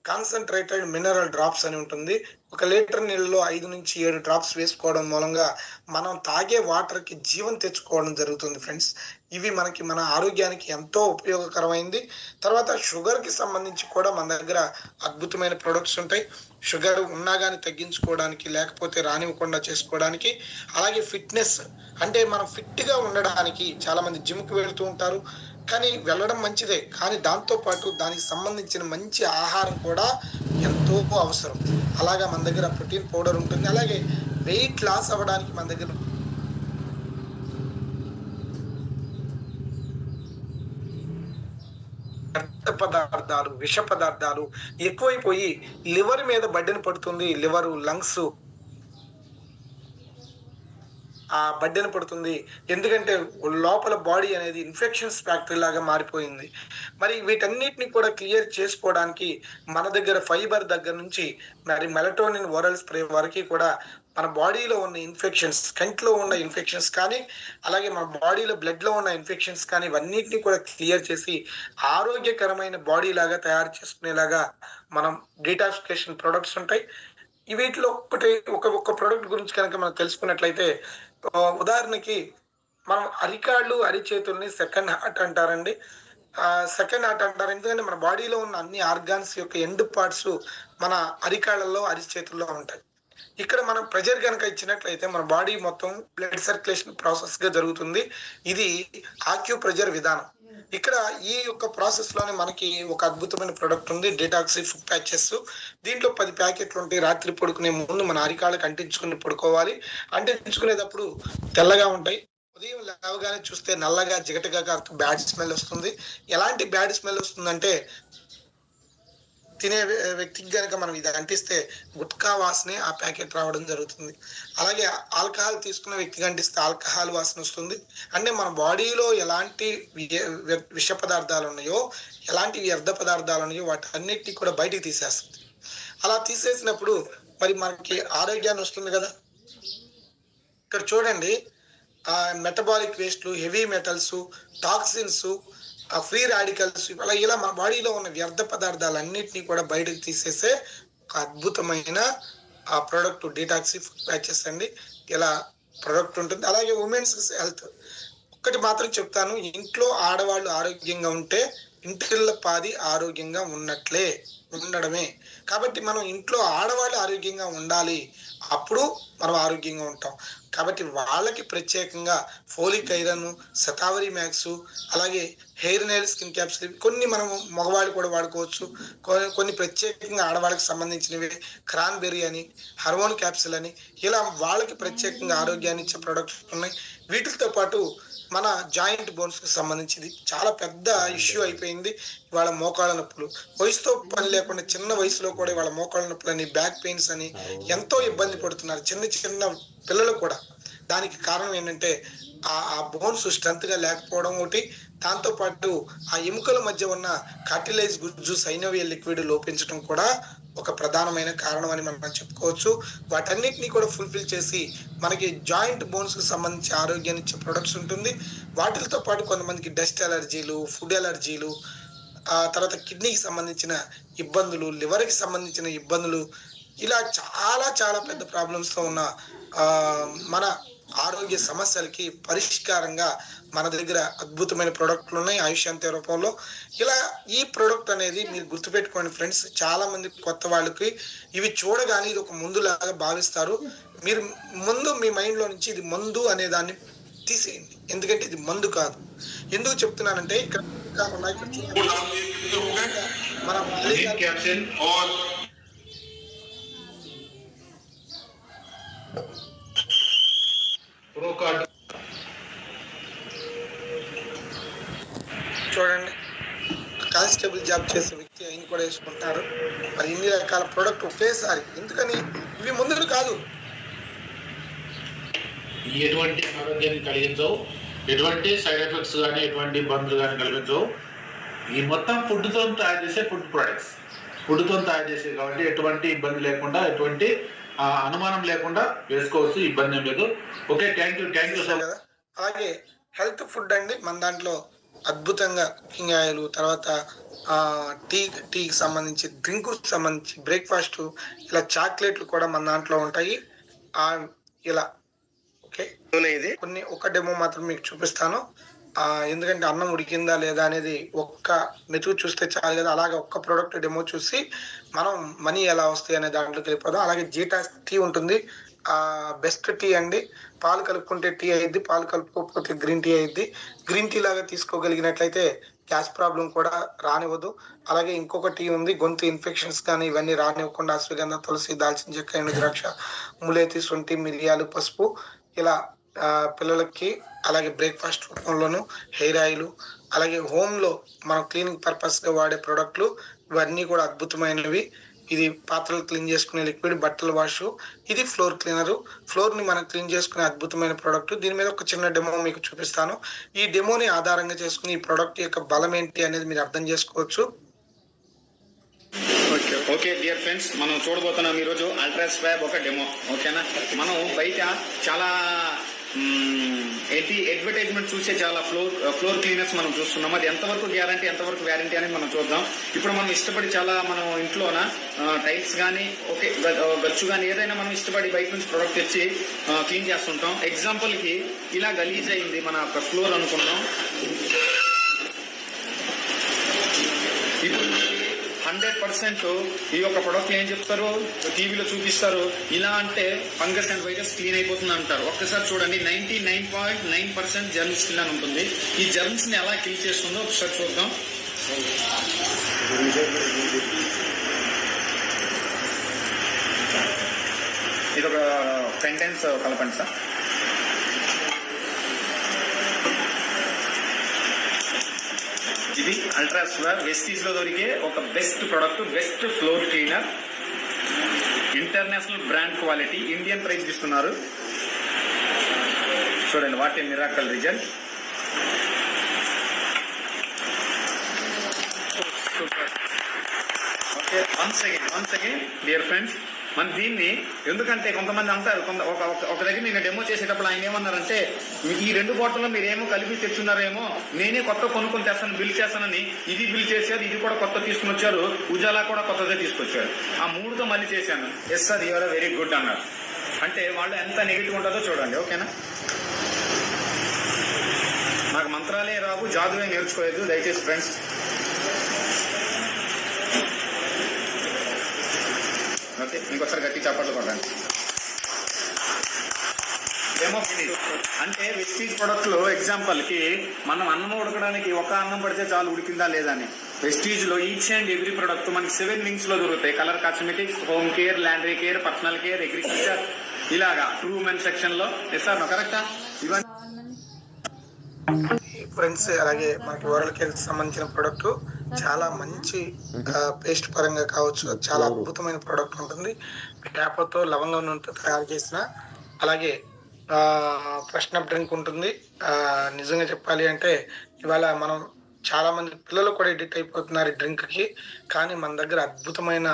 కాన్సన్ట్రేటెడ్ మినరల్ డ్రాప్స్ అని ఉంటుంది. 1 లీటర్ నీళ్ళలో 5 నుంచి 7 డ్రాప్స్ వేసుకోవడం మూలంగా మనం తాగే వాటర్ కి జీవం తెచ్చుకోవడం జరుగుతుంది ఫ్రెండ్స్. ఇవి మనకి మన ఆరోగ్యానికి ఎంతో ఉపయోగకరమైంది. తర్వాత షుగర్ కి సంబంధించి కూడా మన దగ్గర అద్భుతమైన ప్రొడక్ట్స్ ఉంటాయి. షుగర్ ఉన్నా కానీ తగ్గించుకోవడానికి, లేకపోతే రానివ్వకుండా చేసుకోవడానికి. అలాగే ఫిట్నెస్ అంటే మనం ఫిట్ గా ఉండడానికి చాలా మంది జిమ్ కి వెళ్తూ ఉంటారు. కానీ వెళ్ళడం మంచిదే, కానీ దాంతో పాటు దానికి సంబంధించిన మంచి ఆహారం కూడా ఎంతో అవసరం. అలాగా మన దగ్గర ప్రోటీన్ పౌడర్ ఉంటుంది. అలాగే వెయిట్ లాస్ అవ్వడానికి మన దగ్గర వ్యర్థ పదార్థాలు, విష పదార్థాలు ఎక్కువైపోయి లివర్ మీద బడ్డెన పడుతుంది. లివరు, లంగ్స్ బడ్డెన పడుతుంది. ఎందుకంటే లోపల బాడీ అనేది ఇన్ఫెక్షన్స్ ఫ్యాక్టరీ లాగా మారిపోయింది. మరి వీటన్నిటిని కూడా క్లియర్ చేసుకోవడానికి మన దగ్గర ఫైబర్ దగ్గర నుంచి మరి మెలటోనిన్ ఓరల్ స్ప్రే వరకు కూడా మన బాడీలో ఉన్న ఇన్ఫెక్షన్స్, కంట్లో ఉన్న ఇన్ఫెక్షన్స్ కానీ, అలాగే మన బాడీలో బ్లడ్లో ఉన్న ఇన్ఫెక్షన్స్ కానీ ఇవన్నిటిని కూడా క్లియర్ చేసి ఆరోగ్యకరమైన బాడీ లాగా తయారు చేసుకునేలాగా మనం డీటాక్సిఫికేషన్ ప్రొడక్ట్స్ ఉంటాయి. వీటిలో ఒక ప్రోడక్ట్ గురించి కనుక మనం తెలుసుకున్నట్లయితే, ఉదాహరణకి మనం అరికాళ్ళు, అరిచేతుల్ని సెకండ్ హార్ట్ అంటారండి. సెకండ్ హార్ట్ అంటారు ఎందుకంటే మన బాడీలో ఉన్న అన్ని ఆర్గాన్స్ యొక్క ఎండ్ పార్ట్స్ మన అరికాళ్ళల్లో, అరిచేతుల్లో ఉంటాయి. ఇక్కడ మనం ప్రెజర్ కనుక ఇచ్చినట్లయితే మన బాడీ మొత్తం బ్లడ్ సర్క్యులేషన్ ప్రాసెస్ గా జరుగుతుంది. ఇది ఆక్యుప్రెజర్ విధానం. ఇక్కడ ఈ యొక్క ప్రాసెస్ లోనే మనకి ఒక అద్భుతమైన ప్రొడక్ట్ ఉంది, డీటాక్సీ ఫుడ్ ప్యాచెస్. దీంట్లో 10 ప్యాకెట్లు ఉంటాయి. రాత్రి పడుకునే ముందు మన అరికాళ్ళకి అంటించుకుని పడుకోవాలి. అంటించుకునేటప్పుడు తెల్లగా ఉంటాయి. ఉదయం లేవగానే చూస్తే నల్లగా, జిగటగా బ్యాడ్ స్మెల్ వస్తుంది. ఎలాంటి బ్యాడ్ స్మెల్ వస్తుందంటే, తినే వ్యక్తికి కనుక మనం ఇది అంటిస్తే గుట్కా వాసనే ఆ ప్యాకెట్ రావడం జరుగుతుంది. అలాగే ఆల్కహాల్ తీసుకున్న వ్యక్తికి అంటిస్తే ఆల్కహాల్ వాసన వస్తుంది. అంటే మన బాడీలో ఎలాంటి విష పదార్థాలు ఉన్నాయో, ఎలాంటి వ్యర్థ పదార్థాలు ఉన్నాయో వాటన్నిటిని కూడా బయటికి తీసేస్తుంది. అలా తీసేసినప్పుడు మరి మనకి ఆరోగ్యాన్ని వస్తుంది కదా. ఇక్కడ చూడండి, మెటబాలిక్ వేస్ట్లు, heavy metals, toxins, free radicals ఇలా మన బాడీలో ఉన్న వ్యర్థ పదార్థాలన్నింటినీ కూడా బయటకు తీసేసే ఒక అద్భుతమైన ఆ ప్రోడక్ట్ డీటాక్సీ ఫుడ్ ప్యాచెస్ అండి. ఇలా ప్రోడక్ట్ ఉంటుంది. అలాగే ఉమెన్స్ హెల్త్ ఒక్కటి మాత్రం చెప్తాను, ఇంట్లో ఆడవాళ్ళు ఆరోగ్యంగా ఉంటే ఇంటిల్ల పాది ఆరోగ్యంగా ఉండడమే. కాబట్టి మనం ఇంట్లో ఆడవాళ్ళు ఆరోగ్యంగా ఉండాలి, అప్పుడు మనం ఆరోగ్యంగా ఉంటాం. కాబట్టి వాళ్ళకి ప్రత్యేకంగా ఫోలిక్ ఐరన్, శతావరి మ్యాక్స్, అలాగే హెయిర్ నెయిల్ స్కిన్ క్యాప్సిల్, కొన్ని మనం మగవాళ్ళు కూడా వాడుకోవచ్చు. కొన్ని ప్రత్యేకంగా ఆడవాళ్ళకి సంబంధించినవి క్రాన్బెర్రీ అని, హార్మోన్ క్యాప్సిల్ అని, ఇలా వాళ్ళకి ప్రత్యేకంగా ఆరోగ్యాన్ని ఇచ్చే ప్రొడక్ట్స్ ఉన్నాయి. వీటితో పాటు మన జాయింట్ బోన్స్ కి సంబంధించింది చాలా పెద్ద ఇష్యూ అయిపోయింది ఇవాళ మోకాళ్ళ నొప్పులు. వయసుతో పని లేకుండా చిన్న వయసులో కూడా ఇవాళ మోకాళ్ళ నొప్పులు అని, బ్యాక్ పెయిన్స్ అని ఎంతో ఇబ్బంది పడుతున్నారు చిన్న పిల్లలు కూడా. దానికి కారణం ఏంటంటే ఆ బోన్స్ స్ట్రెంత్ గా లేకపోవడం ఒకటి, దాంతో పాటు ఆ ఎముకల మధ్య ఉన్న కార్టిలేజ్ గుజ్జు, సైనోవియల్ లిక్విడ్ లోపించడం కూడా ఒక ప్రధానమైన కారణం అని మనం చెప్పుకోవచ్చు. వాటన్నిటిని కూడా ఫుల్ఫిల్ చేసి మనకి జాయింట్ బోన్స్ కి సంబంధించి ఆరోగ్యాన్ని ఇచ్చే ప్రొడక్ట్స్ ఉంటుంది. వాటితో పాటు కొంతమందికి డస్ట్ ఎలర్జీలు, ఫుడ్ ఎలర్జీలు, తర్వాత కిడ్నీకి సంబంధించిన ఇబ్బందులు, లివర్కి సంబంధించిన ఇబ్బందులు, ఇలా చాలా పెద్ద ప్రాబ్లమ్స్ తో ఉన్న మన ఆరోగ్య సమస్యలకి పరిష్కారంగా మన దగ్గర అద్భుతమైన ప్రోడక్ట్లు ఉన్నాయి ఆయుష్యాంత రూపంలో. ఇలా ఈ ప్రోడక్ట్ అనేది మీరు గుర్తుపెట్టుకోండి ఫ్రెండ్స్, చాలా మంది కొత్త వాళ్ళకి ఇవి చూడగానే ఇది ఒక మందులాగా భావిస్తారు. మీరు ముందు మీ మైండ్ లో నుంచి ఇది మందు అనే దాన్ని తీసేయండి, ఎందుకంటే ఇది మందు కాదు. ఎందుకు చెప్తున్నానంటే ఇక్కడ మన చూడండి, కానిస్టేబుల్ జాబ్ చేసే వ్యక్తి ఆయన కూడా వేసుకుంటారు. మరి ఇన్ని రకాల ప్రోడక్ట్ ఒకేసారి ఎందుకని? ఇవి ముందు కాదు, ఎటువంటి ఆరోగ్యాన్ని కలిగించవు, ఎటువంటి సైడ్ ఎఫెక్ట్స్ కానీ ఎటువంటి ఇబ్బందులు కానీ కలిగించవు. ఈ మొత్తం ఫుడ్తో తయారు చేసే ఫుడ్ ప్రొడక్ట్స్, ఫుడ్తో తయారు చేసే కాబట్టి ఎటువంటి ఇబ్బంది లేకుండా, ఎటువంటి అనుమానం లేకుండా వేసుకోవచ్చు, ఇబ్బంది ఏం లేదు. Okay, thank you sir. అలాగే హెల్త్ ఫుడ్ అండి మన దాంట్లో అద్భుతంగా కుకింగ్ ఆయిల్, తర్వాత టీకి సంబంధించి, డ్రింక్ సంబంధించి, బ్రేక్ఫాస్ట్, ఇలా చాక్లెట్లు కూడా మన దాంట్లో ఉంటాయి. ఇలా ఓకే, కొన్ని ఒక డెమో మాత్రం మీకు చూపిస్తాను. ఎందుకంటే అన్నం ఉడికిందా లేదా అనేది ఒక్క మెతుకు చూస్తే చాలు కదా. అలాగే ఒక్క ప్రోడక్ట్ డెమో చూసి మనం మనీ ఎలా వస్తాయి అనే దాంట్లోకి వెళ్ళిపోదాం. అలాగే జీటా టీ ఉంటుంది, బెస్ట్ టీ అండి. పాలు కలుపుకుంటే టీ అయ్యిద్ది, పాలు కలుపుకోకపోతే గ్రీన్ టీ అయ్యిద్ది. గ్రీన్ టీ లాగా తీసుకోగలిగినట్లయితే గ్యాస్ ప్రాబ్లం కూడా రానివ్వదు. అలాగే ఇంకొక టీ ఉంది, గొంతు ఇన్ఫెక్షన్స్ కానీ ఇవన్నీ రానివ్వకుండా అశ్వగంధ, తులసి, దాల్చిన చెక్క, ఎండు ద్రాక్ష, ములేతి, శొంఠి, మిరియాలు, పసుపు ఇలా పిల్లలకి అలాగే బ్రేక్ఫాస్ట్ రూపంలోను హెయిర్ ఆయిల్, అలాగే హోమ్లో మనం క్లీనింగ్ పర్పస్గా వాడే ప్రోడక్ట్లు ఇవన్నీ కూడా అద్భుతమైనవి. ఇది పాత్రలు క్లీన్ చేసుకునే లిక్విడ్, బట్టల వాష్, ఇది ఫ్లోర్ క్లీనరు. ఫ్లోర్ని మనం క్లీన్ చేసుకునే అద్భుతమైన ప్రోడక్ట్. దీని మీద ఒక చిన్న డెమో మీకు చూపిస్తాను. ఈ డెమోని ఆధారంగా చేసుకుని ఈ ప్రోడక్ట్ యొక్క బలం ఏంటి అనేది మీరు అర్థం చేసుకోవచ్చు. ఓకే డియర్ ఫ్రెండ్స్, మనం చూడబోతున్నాం ఈరోజు అల్ట్రా స్వాబ్ ఒక డెమో. ఓకేనా, మనం బయట చాలా అడ్వర్టైజ్మెంట్ చూసే చాలా ఫ్లోర్ క్లీనర్స్ మనం చూస్తున్నాం. అది ఎంతవరకు గ్యారంటీ, ఎంతవరకు వ్యారంటీ అనేది మనం చూద్దాం. ఇప్పుడు మనం ఇష్టపడి చాలా మనం ఇంట్లోన టైల్స్ కానీ ఓకే గచ్చు కానీ ఏదైనా మనం ఇష్టపడి బయట నుంచి ప్రొడక్ట్ తెచ్చి క్లీన్ చేస్తుంటాం. ఎగ్జాంపుల్కి ఇలా గలీజ్ అయింది మన ఒక ఫ్లోర్ అనుకుందాం. ఇప్పుడు 100% ఈ యొక్క ప్రొడక్ట్ ఏం చెప్తారు, టీవీలో చూపిస్తారు, ఇలా అంటే ఫంగస్ అండ్ వైరస్ క్లీన్ అయిపోతుంది అంటారు. ఒక్కసారి చూడండి, 99.9% జర్మ్స్ కిల్ అని ఉంటుంది. ఈ జర్మ్స్ ని ఎలా కిల్ చేస్తుందో ఒకసారి చూద్దాం. ఇది ఒక సెంటెన్స్ కలపండి సార్. ఇది అల్ట్రా స్వాబ్ వెస్టీజ్ లో దొరికే ఒక best product, best floor cleaner, international brand quality, Indian price ఇస్తున్నారు. చూడండి, what a miracle result. Okay, once again dear friends, మన దీన్ని ఎందుకంటే కొంతమంది అంటారు, ఒక దగ్గర నేను డెమో చేసేటప్పుడు ఆయన ఏమన్నారంటే, ఈ 2 బాటిల్లో మీరు ఏమో కలిపి తెచ్చున్నారేమో, నేనే కొత్త కొనుక్కొని తెస్తాను, బిల్ చేస్తానని. ఇది బిల్ చేశారు, ఇది కూడా కొత్త తీసుకుని వచ్చారు, ఉజాలా కూడా కొత్తదే తీసుకొచ్చారు. ఆ 3తో మళ్ళీ చేశాను. Yes sir, you're very good అన్నారు. అంటే వాళ్ళు ఎంత నెగిటివ్ ఉంటుందో చూడండి. ఓకేనా, నాకు మంత్రాలే రావు, జాదువే నేర్చుకోలేదు దయచేసి ఫ్రెండ్స్. ఓకే, ఇంకోసారి గట్టి చప్పట్లు కొట్టండి. ఏమో అంటే వెస్టీజ్ ప్రొడక్ట్ లో ఎగ్జాంపుల్ కి మనం అన్నం ఉడకడానికి ఒక అన్నం పడితే చాలు ఉడికిందా లేదా అని. వెస్టీజ్ లో ఈచ్ అండ్ ఎవ్రీ ప్రొడక్ట్ మనకి 7 వింగ్స్ లో దొరుకుతాయి. Colour cosmetics, home care, laundry care, personal care, agriculture, ఇలాగా ట్రూ మెన్ సెక్షన్ లో. ఎస్ సార్, కరెక్టా? ఇవన్నీ ఫ్రెండ్స్, అలాగే మనకి ఓరల్ కేర్ సంబంధించిన ప్రోడక్ట్ చాలా మంచి పేస్ట్ పరంగా కావచ్చు, చాలా అద్భుతమైన ప్రోడక్ట్ ఉంటుంది. వేపతో, లవంగం నూనెతో తయారు చేసిన, అలాగే ఫ్రెష్ అప్ డ్రింక్ ఉంటుంది. నిజంగా చెప్పాలి అంటే ఇవాళ మనం చాలా మంది పిల్లలు కూడా ఎడిక్ట్ అయిపోతున్నారు డ్రింక్ కి. కానీ మన దగ్గర అద్భుతమైన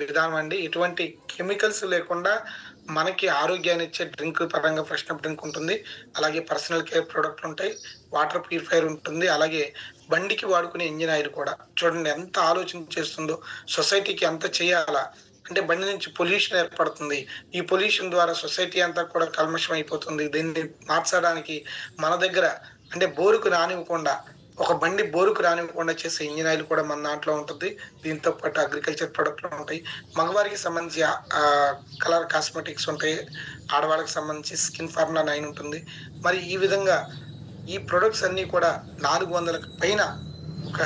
విధానం అండి. ఎటువంటి కెమికల్స్ లేకుండా మనకి ఆరోగ్యాన్ని ఇచ్చే డ్రింక్ పరంగా ఫ్రెష్ అప్ డ్రింక్ ఉంటుంది. అలాగే పర్సనల్ కేర్ ప్రోడక్ట్లు ఉంటాయి, వాటర్ ప్యూరిఫైర్ ఉంటుంది, అలాగే బండికి వాడుకునే ఇంజిన్ ఆయిల్ కూడా. చూడండి ఎంత ఆలోచన చేస్తుందో, సొసైటీకి అంత చేయాలా అంటే బండి నుంచి పొల్యూషన్ ఏర్పడుతుంది. ఈ పొల్యూషన్ ద్వారా సొసైటీ అంతా కూడా కల్మషం అయిపోతుంది. దీన్ని మార్చడానికి మన దగ్గర అంటే బోరుకు రానివ్వకుండా, ఒక బండి బోరుకు రానివ్వకుండా చేసే ఇంజిన్ ఆయిల్ కూడా మన దాంట్లో ఉంటుంది. దీంతో పాటు అగ్రికల్చర్ ప్రొడక్ట్లు ఉంటాయి, మగవారికి సంబంధించి కలర్ కాస్మెటిక్స్ ఉంటాయి, ఆడవాళ్ళకి సంబంధించి స్కిన్ ఫార్ములా 9 ఉంటుంది. మరి ఈ విధంగా ఈ ప్రొడక్ట్స్ అన్నీ కూడా 400కి పైన ఒక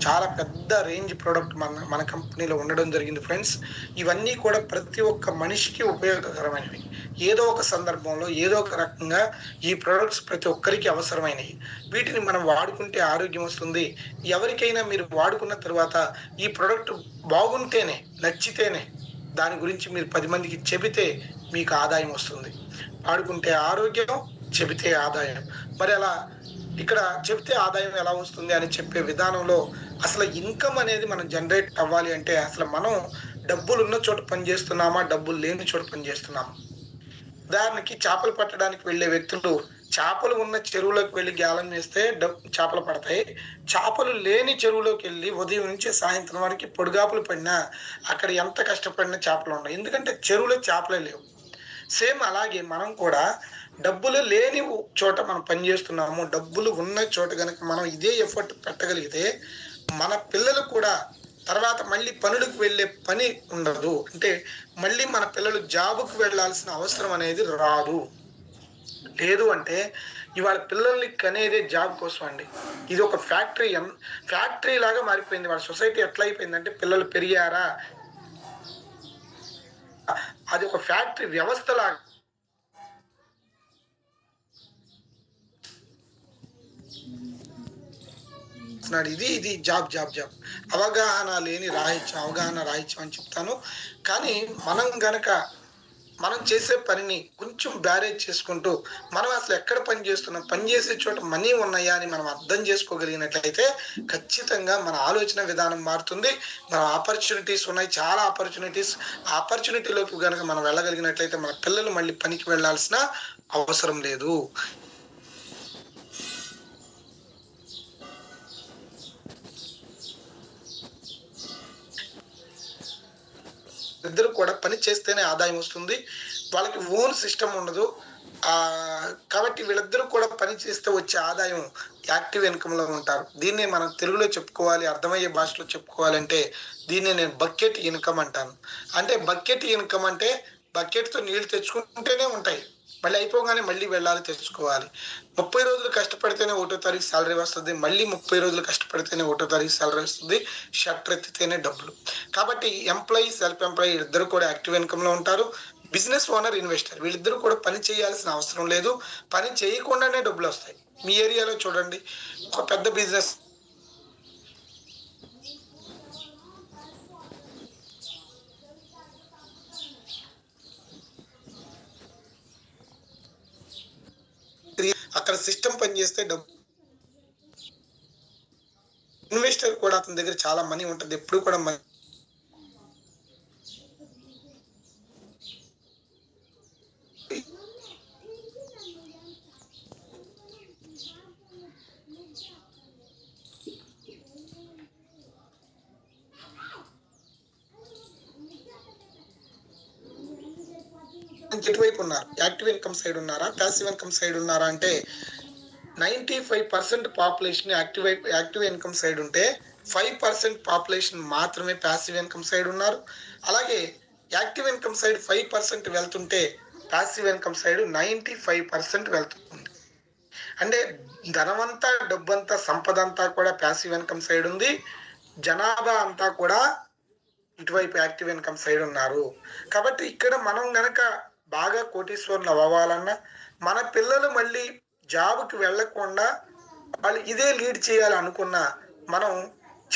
చాలా పెద్ద రేంజ్ ప్రోడక్ట్ మన కంపెనీలో ఉండడం జరిగింది ఫ్రెండ్స్. ఇవన్నీ కూడా ప్రతి ఒక్క మనిషికి ఉపయోగకరమైనవి. ఏదో ఒక సందర్భంలో ఏదో ఒక రకంగా ఈ ప్రొడక్ట్స్ ప్రతి ఒక్కరికి అవసరమైనవి. వీటిని మనం వాడుకుంటే ఆరోగ్యం వస్తుంది. ఎవరికైనా మీరు వాడుకున్న తర్వాత ఈ ప్రోడక్ట్ బాగుంటేనే, నచ్చితేనే దాని గురించి మీరు 10 మందికి చెబితే మీకు ఆదాయం వస్తుంది. వాడుకుంటే ఆరోగ్యం, చెబితే ఆదాయం. మరి అలా ఇక్కడ చెప్తే ఆదాయం ఎలా వస్తుంది అని చెప్పే విధానంలో అసలు ఇన్కమ్ అనేది మనం జనరేట్ అవ్వాలి అంటే అసలు మనం డబ్బులు ఉన్న చోట పనిచేస్తున్నామా, డబ్బులు లేని చోట పనిచేస్తున్నామా? ఉదాహరణకి చేపలు పట్టడానికి వెళ్ళే వ్యక్తులు చేపలు ఉన్న చెరువులోకి వెళ్ళి గ్యాలం వేస్తే చేపలు పడతాయి. చేపలు లేని చెరువులోకి వెళ్ళి ఉదయం నుంచి సాయంత్రం వరకు పొడిగాపులు పడినా అక్కడ ఎంత కష్టపడినా చేపలు ఉన్నాయి, ఎందుకంటే చెరువులో చేపలే లేవు. సేమ్ అలాగే మనం కూడా డబ్బులు లేని చోట మనం పనిచేస్తున్నాము, డబ్బులు ఉన్న చోట కనుక మనం ఇదే ఎఫర్ట్ పెట్టగలిగితే మన పిల్లలు కూడా తర్వాత మళ్ళీ పనులకు వెళ్ళే పని ఉండదు. అంటే మళ్ళీ మన పిల్లలు జాబుకు వెళ్ళాల్సిన అవసరం అనేది రాదు. లేదు అంటే ఇవాళ పిల్లల్ని కనేదే జాబ్ కోసం అండి. ఇది ఒక ఫ్యాక్టరీ లాగా మారిపోయింది. వాళ్ళ సొసైటీ ఎట్లా అయిపోయిందంటే పిల్లలు పెరిగారా, అది ఒక ఫ్యాక్టరీ వ్యవస్థ లాగా. ఇది జాబ్ జాబ్ జాబ్ అవగాహన లేని రాహిత్యం, అవగాహన రాహిత్యం అని చెప్తాను. కానీ మనం చేసే పనిని కొంచెం బ్యారేజ్ చేసుకుంటూ మనం అసలు ఎక్కడ పని చేస్తున్నాం, పని చేసే చోట మనీ ఉన్నాయా అని మనం అర్థం చేసుకోగలిగినట్లయితే ఖచ్చితంగా మన ఆలోచన విధానం మారుతుంది. మన ఆపర్చునిటీస్ ఉన్నాయి, చాలా ఆపర్చునిటీలోకి కనుక మనం వెళ్ళగలిగినట్లయితే మన పిల్లలు మళ్ళీ పనికి వెళ్ళాల్సిన అవసరం లేదు. ఇద్దరు కూడా పని చేస్తేనే ఆదాయం వస్తుంది. వాళ్ళకి ఓన్ సిస్టమ్ ఉండదు. కాబట్టి వీళ్ళిద్దరూ కూడా పని చేస్తే వచ్చే ఆదాయం యాక్టివ్ ఇన్కమ్ లో ఉంటారు. దీన్ని మనం తెలుగులో చెప్పుకోవాలి, అర్థమయ్యే భాషలో చెప్పుకోవాలంటే దీన్ని నేను బకెట్ ఇన్కమ్ అంటాను. అంటే బకెట్ ఇన్కమ్ అంటే బకెట్తో నీళ్లు తెచ్చుకుంటూనే ఉంటాయి, మళ్ళీ అయిపోగానే మళ్ళీ వెళ్ళాలి తెచ్చుకోవాలి. 30 రోజులు కష్టపడితేనే 1వ తారీఖు శాలరీ వస్తుంది, మళ్ళీ 30 రోజులు కష్టపడితేనే 1వ తారీఖు శాలరీ వస్తుంది, షట్టర్ ఎత్తితేనే డబ్బులు. కాబట్టి ఎంప్లాయీ, సెల్ఫ్ ఎంప్లాయీ ఇద్దరు కూడా యాక్టివ్ ఇన్కమ్ లో ఉంటారు. బిజినెస్ ఓనర్, ఇన్వెస్టర్ వీళ్ళిద్దరు కూడా పని చేయాల్సిన అవసరం లేదు, పని చేయకుండానే డబ్బులు వస్తాయి. మీ ఏరియాలో చూడండి, ఒక పెద్ద బిజినెస్ అక్కడ సిస్టమ్ పని చేస్తే డబ్బు, ఇన్వెస్టర్ కూడా అతని దగ్గర చాలా మనీ ఉంటుంది, ఎప్పుడు కూడా మనీ ఎటువైపు ఉన్నారు, యాక్టివ్ ఇన్కమ్ సైడ్ ఉన్నారా, ప్యాసివ్ ఇన్కమ్ సైడ్ ఉన్నారా అంటే 95% పాపులేషన్ యాక్టివ్ ఇన్కమ్ సైడ్ ఉంటే 5% పాపులేషన్ మాత్రమే ప్యాసివ్ ఇన్కమ్ సైడ్ ఉన్నారు. అలాగే యాక్టివ్ ఇన్కమ్ సైడ్ 5% వెళ్తుంటే ప్యాసివ్ ఇన్కమ్ సైడ్ 95% వెళ్తుంది. అంటే ధనమంతా, డబ్బంతా, సంపద అంతా కూడా ప్యాసివ్ ఇన్కమ్ సైడ్ ఉంది, జనాభా అంతా కూడా ఇటువైపు యాక్టివ్ ఇన్కమ్ సైడ్ ఉన్నారు. కాబట్టి ఇక్కడ మనం గనక బాగా కోటీశ్వరులు అవ్వాలన్నా, మన పిల్లలు మళ్ళీ జాబ్కి వెళ్లకుండా వాళ్ళు ఇదే లీడ్ చేయాలి అనుకున్నా, మనం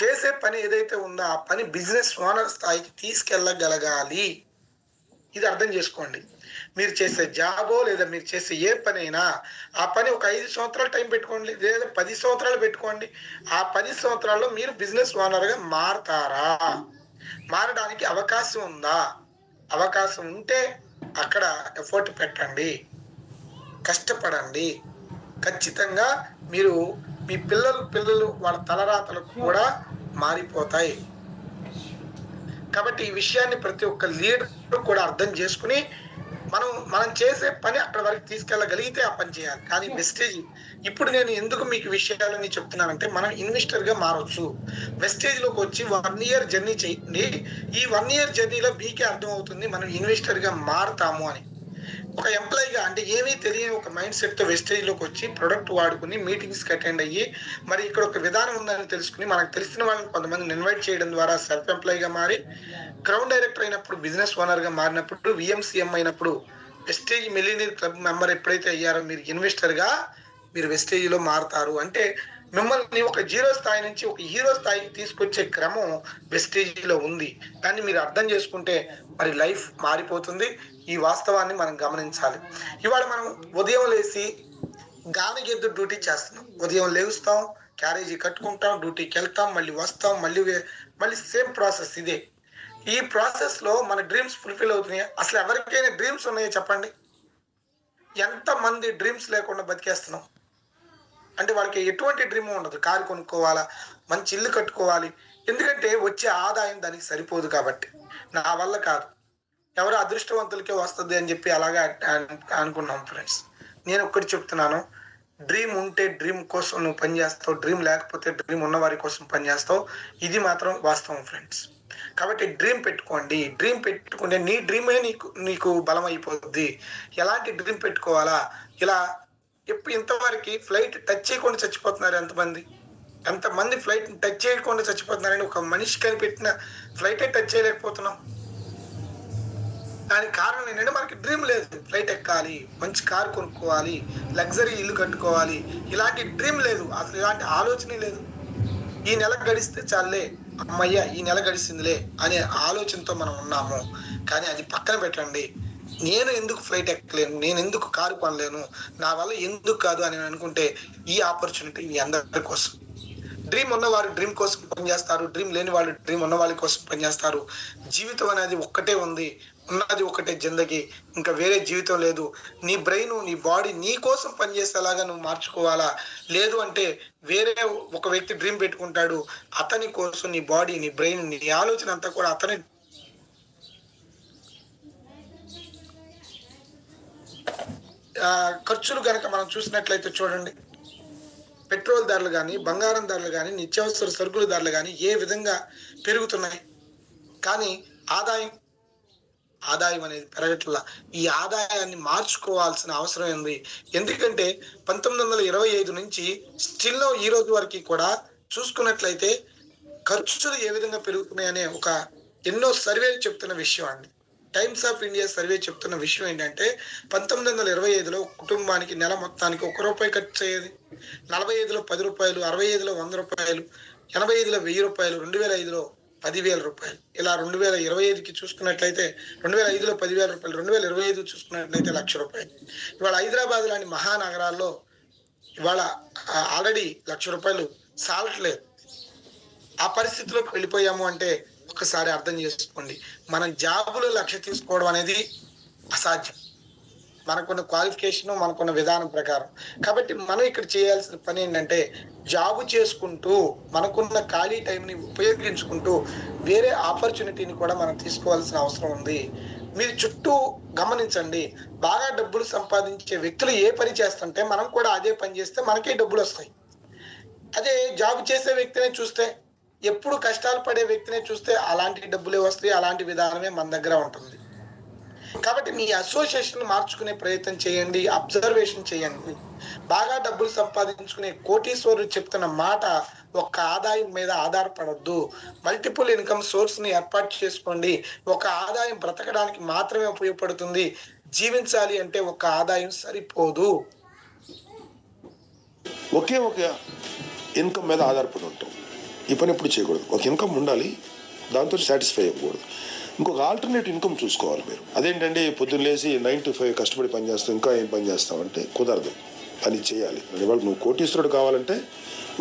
చేసే పని ఏదైతే ఉందో ఆ పని బిజినెస్ ఓనర్ స్థాయికి తీసుకెళ్ళగలగాలి. ఇది అర్థం చేసుకోండి. మీరు చేసే జాబో లేదా మీరు చేసే ఏ పని అయినా ఆ పని ఒక 5 సంవత్సరాలు టైం పెట్టుకోండి, లేదా 10 సంవత్సరాలు పెట్టుకోండి. ఆ 10 సంవత్సరాల్లో మీరు బిజినెస్ ఓనర్గా మారతారా, మారడానికి అవకాశం ఉందా? అవకాశం ఉంటే అక్కడ ఎఫర్ట్ పెట్టండి, కష్టపడండి. ఖచ్చితంగా మీరు మీ పిల్లలు వాళ్ళ తలరాతలు కూడా మారిపోతాయి. కాబట్టి ఈ విషయాన్ని ప్రతి ఒక్క లీడర్ కూడా అర్థం చేసుకుని మనం చేసే పని అక్కడ వరకు తీసుకెళ్ళగలిగితే ఆ పని చేయాలి. కానీ వెస్టేజ్, ఇప్పుడు నేను ఎందుకు మీకు విషయాలని చెప్తున్నానంటే మనం ఇన్వెస్టర్ గా మారొచ్చు. వెస్టేజ్ లోకి వచ్చి 1 year జర్నీ చేయండి. ఈ 1 year జర్నీలో మీకే అర్థం అవుతుంది మనం ఇన్వెస్టర్ గా మారుతాము అని. ఒక ఎంప్లాయీగా అంటే ఏమీ తెలియని ఒక మైండ్ సెట్ తో వెస్టేజ్ లోకి వచ్చి ప్రొడక్ట్ వాడుకుని మీటింగ్స్ కి అటెండ్ అయ్యి, మరి ఇక్కడ ఒక విధానం ఉందని తెలుసుకుని మనకు తెలిసిన వాళ్ళని కొంతమందిని ఇన్వైట్ చేయడం ద్వారా సెల్ఫ్ ఎంప్లాయీగా మారి, క్రౌన్ డైరెక్టర్ అయినప్పుడు, బిజినెస్ ఓనర్ గా మారినప్పుడు, విఎంసీఎం అయినప్పుడు, వెస్టేజ్ మిలియనీర్ క్లబ్ మెంబర్ ఎప్పుడైతే అయ్యారో మీరు ఇన్వెస్టర్ గా మీరు వెస్టేజ్ లో మారుతారు. అంటే మిమ్మల్ని ఒక 0 స్థాయి నుంచి ఒక హీరో స్థాయికి తీసుకొచ్చే క్రమం వెస్టేజ్ లో ఉంది. దాన్ని మీరు అర్థం చేసుకుంటే మరి లైఫ్ మారిపోతుంది. ఈ వాస్తవాన్ని మనం గమనించాలి. ఇవాళ మనం ఉదయం లేచి గానగెద్దు డ్యూటీ చేస్తున్నాం. ఉదయం లేస్తాం, క్యారేజీ కట్టుకుంటాం, డ్యూటీకి వెళ్తాం, మళ్ళీ వస్తాం, మళ్ళీ సేమ్ ప్రాసెస్ ఇదే. ఈ ప్రాసెస్ లో మన డ్రీమ్స్ ఫుల్ఫిల్ అవుతున్నాయి. అసలు ఎవరికైనా డ్రీమ్స్ ఉన్నాయో చెప్పండి? ఎంతమంది డ్రీమ్స్ లేకుండా బతికేస్తున్నాం? అంటే వాళ్ళకి ఎటువంటి డ్రీమ్ ఉండదు. కారు కొనుక్కోవాలా, మంచి ఇల్లు కట్టుకోవాలి, ఎందుకంటే వచ్చే ఆదాయం దానికి సరిపోదు కాబట్టి. నా వల్ల కాదు, ఎవరు అదృష్టవంతులకే వస్తుంది అని చెప్పి అలాగా అనుకున్నాం ఫ్రెండ్స్. నేను ఒక్కటి చెప్తున్నాను, డ్రీమ్ ఉంటే డ్రీమ్ కోసం నువ్వు పనిచేస్తావు, డ్రీమ్ లేకపోతే డ్రీమ్ ఉన్న వారి కోసం పనిచేస్తావు. ఇది మాత్రం వాస్తవం ఫ్రెండ్స్. కాబట్టి డ్రీమ్ పెట్టుకోండి. డ్రీమ్ పెట్టుకుంటే నీ డ్రీమే నీకు బలం అయిపోద్ది. ఎలాంటి డ్రీమ్ పెట్టుకోవాలా? ఇలా ఇంతవరకు ఫ్లైట్ టచ్ చేయకుండా చచ్చిపోతున్నారు ఎంతమంది ఫ్లైట్ టచ్ చేయకుండా చచ్చిపోతున్నారని ఒక మనిషి కనిపెట్టిన ఫ్లైటే టచ్ చేయలేకపోతున్నాం. దానికి కారణం ఏంటంటే మనకి డ్రీమ్ లేదు. ఫ్లైట్ ఎక్కాలి, మంచి కార్ కొనుక్కోవాలి, లగ్జరీ ఇల్లు కట్టుకోవాలి, ఇలాంటి డ్రీమ్ లేదు. అసలు ఇలాంటి ఆలోచనే లేదు. ఈ నెల గడిస్తే చాలే, అమ్మయ్య ఈ నెల గడిచిందిలే అనే ఆలోచనతో మనం ఉన్నాము. కానీ అది పక్కన పెట్టండి. నేను ఎందుకు ఫ్లైట్ ఎక్కలేను, నేను ఎందుకు కారు కొనలేను, నా వల్ల ఎందుకు కాదు అని అనుకుంటే ఈ ఆపర్చునిటీ మీ అందరి కోసం. డ్రీమ్ ఉన్నవారు డ్రీమ్ కోసం పనిచేస్తారు, డ్రీమ్ లేని వాళ్ళు డ్రీమ్ ఉన్న వాళ్ళ కోసం పనిచేస్తారు. జీవితం అనేది ఒక్కటే ఉంది, ఉన్నది ఒకటే జిందగీ, ఇంకా వేరే జీవితం లేదు. నీ బ్రెయిన్ నీ బాడీ నీ కోసం పనిచేసేలాగా నువ్వు మార్చుకోవాలా. లేదు అంటే వేరే ఒక వ్యక్తి డ్రీమ్ పెట్టుకుంటాడు, అతని కోసం నీ బాడీ నీ బ్రెయిన్ నీ ఆలోచన అంతా కూడా అతని ఖర్చులు కనుక మనం చూసినట్లయితే చూడండి, పెట్రోల్ ధరలు కానీ, బంగారం ధరలు కానీ, నిత్యావసర సరుకుల ధరలు కానీ ఏ విధంగా పెరుగుతున్నాయి. కానీ ఆదాయం అనేది పెరగట్లా. ఈ ఆదాయాన్ని మార్చుకోవాల్సిన అవసరం ఉంది. ఎందుకంటే 1925 నుంచి స్టిల్ ఈ రోజు వరకు కూడా చూసుకున్నట్లయితే ఖర్చులు ఏ విధంగా పెరుగుతున్నాయనే ఒక ఎన్నో సర్వేలు చెప్తున్న విషయం అండి. టైమ్స్ ఆఫ్ ఇండియా సర్వే చెప్తున్న విషయం ఏంటంటే 1925లో కుటుంబానికి నెల మొత్తానికి ₹1 ఖర్చు అయ్యేది, 45లో ₹10, 65లో ₹100, 85లో ₹1000, 2005లో ₹10,000. ఇలా 2025కి చూసుకున్నట్లయితే 2005లో ₹10,000, 2025 చూసుకున్నట్లయితే ₹1,00,000. ఇవాళ హైదరాబాద్ లాంటి మహానగరాల్లో ఇవాళ ఆల్రెడీ ₹1,00,000 సాలట్లేదు. ఆ పరిస్థితిలోకి వెళ్ళిపోయాము అంటే ఒకసారి అర్థం చేసుకోండి. మనం జాబులు లక్ష్య తీసుకోవడం అనేది అసాధ్యం, మనకున్న క్వాలిఫికేషన్ మనకున్న విధానం ప్రకారం. కాబట్టి మనం ఇక్కడ చేయాల్సిన పని ఏంటంటే జాబు చేసుకుంటూ మనకున్న ఖాళీ టైంని ఉపయోగించుకుంటూ వేరే ఆపర్చునిటీని కూడా మనం తీసుకోవాల్సిన అవసరం ఉంది. మీరు చుట్టూ గమనించండి, బాగా డబ్బులు సంపాదించే వ్యక్తులు ఏ పని చేస్తుంటే మనం కూడా అదే పని చేస్తే మనకే డబ్బులు వస్తాయి. అదే జాబ్ చేసే వ్యక్తినే చూస్తే, ఎప్పుడు కష్టాలు పడే వ్యక్తినే చూస్తే అలాంటి డబ్బులే వస్తాయి, అలాంటి విధానమే మన దగ్గర ఉంటుంది. కాబట్టి మీ అసోసియేషన్ మార్చుకునే ప్రయత్నం చేయండి, అబ్జర్వేషన్ చేయండి. బాగా డబ్బులు సంపాదించుకునే కోటీశ్వరులు చెప్తున్న మాట ఒక్క ఆదాయం మీద ఆధారపడద్దు. మల్టిపుల్ ఇన్కమ్ సోర్స్ ని ఏర్పాటు చేసుకోండి. ఒక ఆదాయం బ్రతకడానికి మాత్రమే ఉపయోగపడుతుంది. జీవించాలి అంటే ఒక ఆదాయం సరిపోదు. ఒకే ఒక ఇన్కమ్ మీద ఆధారపడి ఉంటాం. ఈ పని ఎప్పుడు చేయకూడదు. ఒక ఇన్కమ్ ఉండాలి, దాంతో సాటిస్ఫై అవ్వకూడదు. ఇంకొక ఆల్టర్నేట్ ఇన్కమ్ చూసుకోవాలి మీరు. అదేంటంటే పొద్దున్న లేసి 9 to 5 కష్టపడి పని చేస్తావు, ఇంకా ఏం పని చేస్తావంటే కుదరదు. పని చేయాలి. ఇవాళ నువ్వు కోటీశ్వరుడు కావాలంటే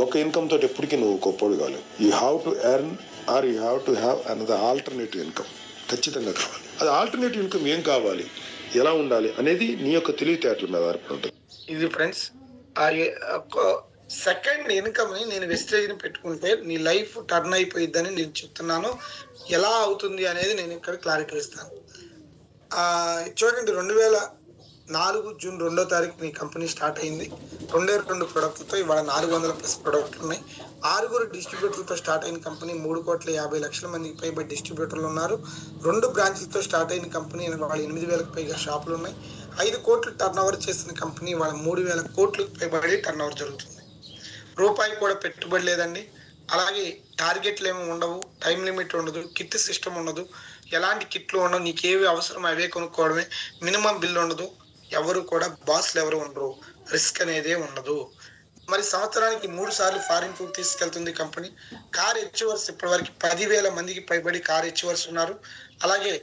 ఒక ఇన్కమ్ తోటి ఎప్పటికీ నువ్వు గొప్పడు కావాలి. You have to earn or you have to have another alternative income ఖచ్చితంగా కావాలి. అది ఆల్టర్నేటివ్ ఇన్కమ్ ఏం కావాలి, ఎలా ఉండాలి అనేది నీ యొక్క తెలివితేటల మీద ఆధారపడి ఉంటుంది. ఇది ఫ్రెండ్స్, సెకండ్ ఇన్కమ్ ని నేను వెస్టేజ్ ని పెట్టుకుంటే నీ లైఫ్ టర్న్ అయిపోయిద్దని నేను చెప్తున్నాను. ఎలా అవుతుంది అనేది నేను ఇక్కడ క్లారిటీ ఇస్తాను. చూడండి, 2004 జూన్ 2వ తారీఖు నీ కంపెనీ స్టార్ట్ అయింది. 2 ప్రొడక్ట్లతో ఇవాళ 400+ ప్రొడక్ట్లు ఉన్నాయి. 6 డిస్ట్రిబ్యూటర్లతో స్టార్ట్ అయిన కంపెనీ 3,50,00,000 మందికి పైబడి డిస్ట్రిబ్యూటర్లు ఉన్నారు. 2 బ్రాంచ్లతో స్టార్ట్ అయిన కంపెనీ వాళ్ళ 8,000కు పైగా షాపులు ఉన్నాయి. 5 కోట్లు టర్న్ ఓవర్ చేసిన కంపెనీ వాళ్ళ 3,000 కోట్లకు పైబడి టర్న్ ఓవర్ జరుగుతుంది. రూపాయి కూడా పెట్టుబడి లేదండి. అలాగే టార్గెట్లు ఏమి ఉండవు, టైం లిమిట్ ఉండదు, కిట్ సిస్టమ్ ఉండదు, ఎలాంటి కిట్లు ఉండవు. నీకు ఏవి అవసరం అవే కొనుక్కోవడమే, మినిమం బిల్ ఉండదు, ఎవరు కూడా బాస్లు ఎవరు ఉండరు, రిస్క్ అనేదే ఉండదు. మరి సంవత్సరానికి 3 సార్లు ఫారిన్ టూర్ తీసుకెళ్తుంది కంపెనీ. కార్ హెచ్వర్స్ ఇప్పటివరకు 10,000 మందికి పైబడి కార్ హెచ్వర్స్ ఉన్నారు. అలాగే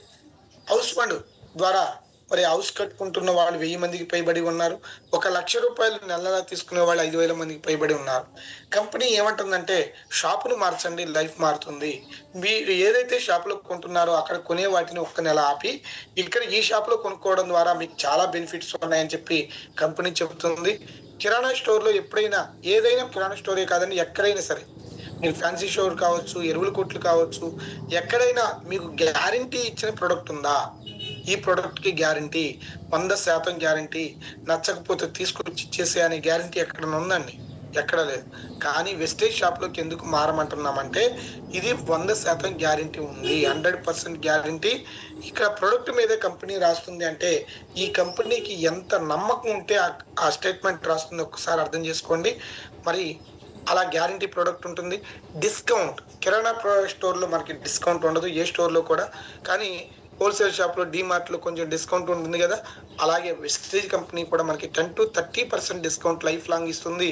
హౌస్ ఫండ్ ద్వారా మరి హౌస్ కట్టుకుంటున్న వాళ్ళు 1000 మందికి పైబడి ఉన్నారు. ₹1,00,000 నెలలా తీసుకునే వాళ్ళు 5,000 మందికి పైబడి ఉన్నారు. కంపెనీ ఏమంటుందంటే షాపును మార్చండి, లైఫ్ మారుతుంది. మీరు ఏదైతే షాపులో కొంటున్నారో అక్కడ కొనే వాటిని 1 నెల ఆపి ఇక్కడ ఈ షాపులో కొనుక్కోవడం ద్వారా మీకు చాలా బెనిఫిట్స్ ఉన్నాయని చెప్పి కంపెనీ చెబుతుంది. కిరాణా స్టోర్లో ఎప్పుడైనా, ఏదైనా కిరాణా స్టోరే కాదండి, ఎక్కడైనా సరే, మీరు ఫ్యాన్సీ స్టోర్ కావచ్చు, ఎరువుల కొట్లు కావచ్చు, ఎక్కడైనా మీకు గ్యారంటీ ఇచ్చిన ప్రొడక్ట్ ఉందా? ఈ ప్రోడక్ట్కి గ్యారంటీ 100% గ్యారంటీ, నచ్చకపోతే తీసుకొచ్చి ఇచ్చేసే అనే గ్యారంటీ ఎక్కడ ఉందండి? ఎక్కడ లేదు. కానీ వెస్టేజ్ షాప్లోకి ఎందుకు మారమంటున్నామంటే ఇది 100% గ్యారంటీ ఉంది, 100% గ్యారంటీ. ఇక్కడ ప్రొడక్ట్ మీద కంపెనీ రాస్తుంది అంటే ఈ కంపెనీకి ఎంత నమ్మకం ఉంటే ఆ స్టేట్మెంట్ రాస్తుంది ఒకసారి అర్థం చేసుకోండి. మరి అలా గ్యారంటీ ప్రోడక్ట్ ఉంటుంది. డిస్కౌంట్ కిరాణా స్టోర్లో మనకి డిస్కౌంట్ ఉండదు, ఏ స్టోర్లో కూడా. కానీ హోల్సేల్ షాప్లో, డీమార్ట్లో కొంచెం డిస్కౌంట్ ఉంటుంది కదా, అలాగే వెస్టేజ్ కంపెనీ కూడా మనకి 10 to 30% డిస్కౌంట్ లైఫ్ లాంగ్ ఇస్తుంది.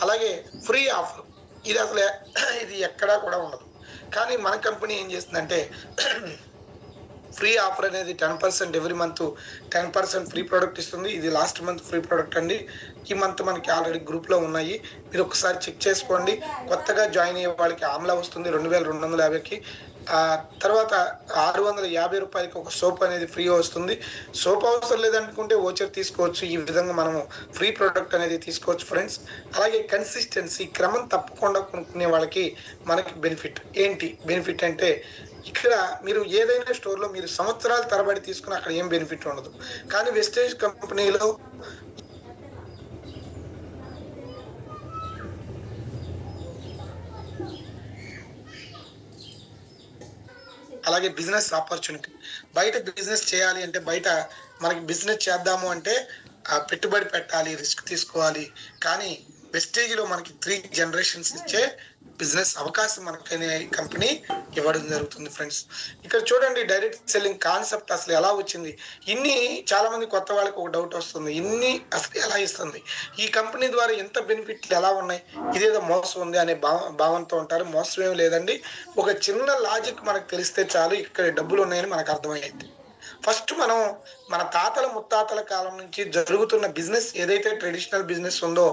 అలాగే ఫ్రీ ఆఫర్, ఇది అసలు ఇది ఎక్కడా కూడా ఉండదు. కానీ మన కంపెనీ ఏం చేస్తుందంటే ఫ్రీ ఆఫర్ అనేది 10% ఎవ్రీ మంత్ 10% ఫ్రీ ప్రోడక్ట్ ఇస్తుంది. ఇది లాస్ట్ మంత్ ఫ్రీ ప్రోడక్ట్ అండి. ఈ మంత్ మనకి ఆల్రెడీ గ్రూప్లో ఉన్నాయి, మీరు ఒకసారి చెక్ చేసుకోండి. కొత్తగా జాయిన్ అయ్యే వాళ్ళకి ఆమ్లా వస్తుంది 2250కి. తర్వాత 650 రూపాయలకి ఒక సోప్ అనేది ఫ్రీ వస్తుంది. సోప్ అవసరం లేదనుకుంటే ఓచర్ తీసుకోవచ్చు. ఈ విధంగా మనము ఫ్రీ ప్రోడక్ట్ అనేది తీసుకోవచ్చు ఫ్రెండ్స్. అలాగే కన్సిస్టెన్సీ, క్రమం తప్పకుండా కొనుక్కునే వాళ్ళకి మనకి బెనిఫిట్ ఏంటి? బెనిఫిట్ అంటే ఇక్కడ మీరు ఏదైనా స్టోర్లో మీరు సంవత్సరాల తరబడి తీసుకుని అక్కడ ఏం బెనిఫిట్ ఉండదు. కానీ వెస్టేజ్ కంపెనీలో అలాగే బిజినెస్ ఆపర్చునిటీ, బయట బిజినెస్ చేయాలి అంటే, బయట మనకి బిజినెస్ చేద్దాము అంటే పెట్టుబడి పెట్టాలి, రిస్క్ తీసుకోవాలి. కానీ వెస్టేజ్లో మనకి 3 generations ఇచ్చే బిజినెస్ అవకాశం మనకనే కంపెనీ ఇవ్వడం జరుగుతుంది ఫ్రెండ్స్. ఇక్కడ చూడండి, డైరెక్ట్ సెల్లింగ్ కాన్సెప్ట్ అసలు ఎలా వచ్చింది? చాలా మంది కొత్త వాళ్ళకి ఒక డౌట్ వస్తుంది, అసలు ఎలా ఇస్తుంది ఈ కంపెనీ ద్వారా? ఎంత బెనిఫిట్లు ఎలా ఉన్నాయి? ఇదేదో మోసం ఉంది అనే భావంతో ఉంటారు. మోసం ఏమి లేదండి. ఒక చిన్న లాజిక్ మనకు తెలిస్తే చాలు, ఇక్కడ డబ్బులు ఉన్నాయని మనకు అర్థమయ్యింది. ఫస్ట్ మనం మన తాతల ముత్తాతల కాలం నుంచి జరుగుతున్న బిజినెస్ ఏదైతే ట్రెడిషనల్ బిజినెస్ ఉందో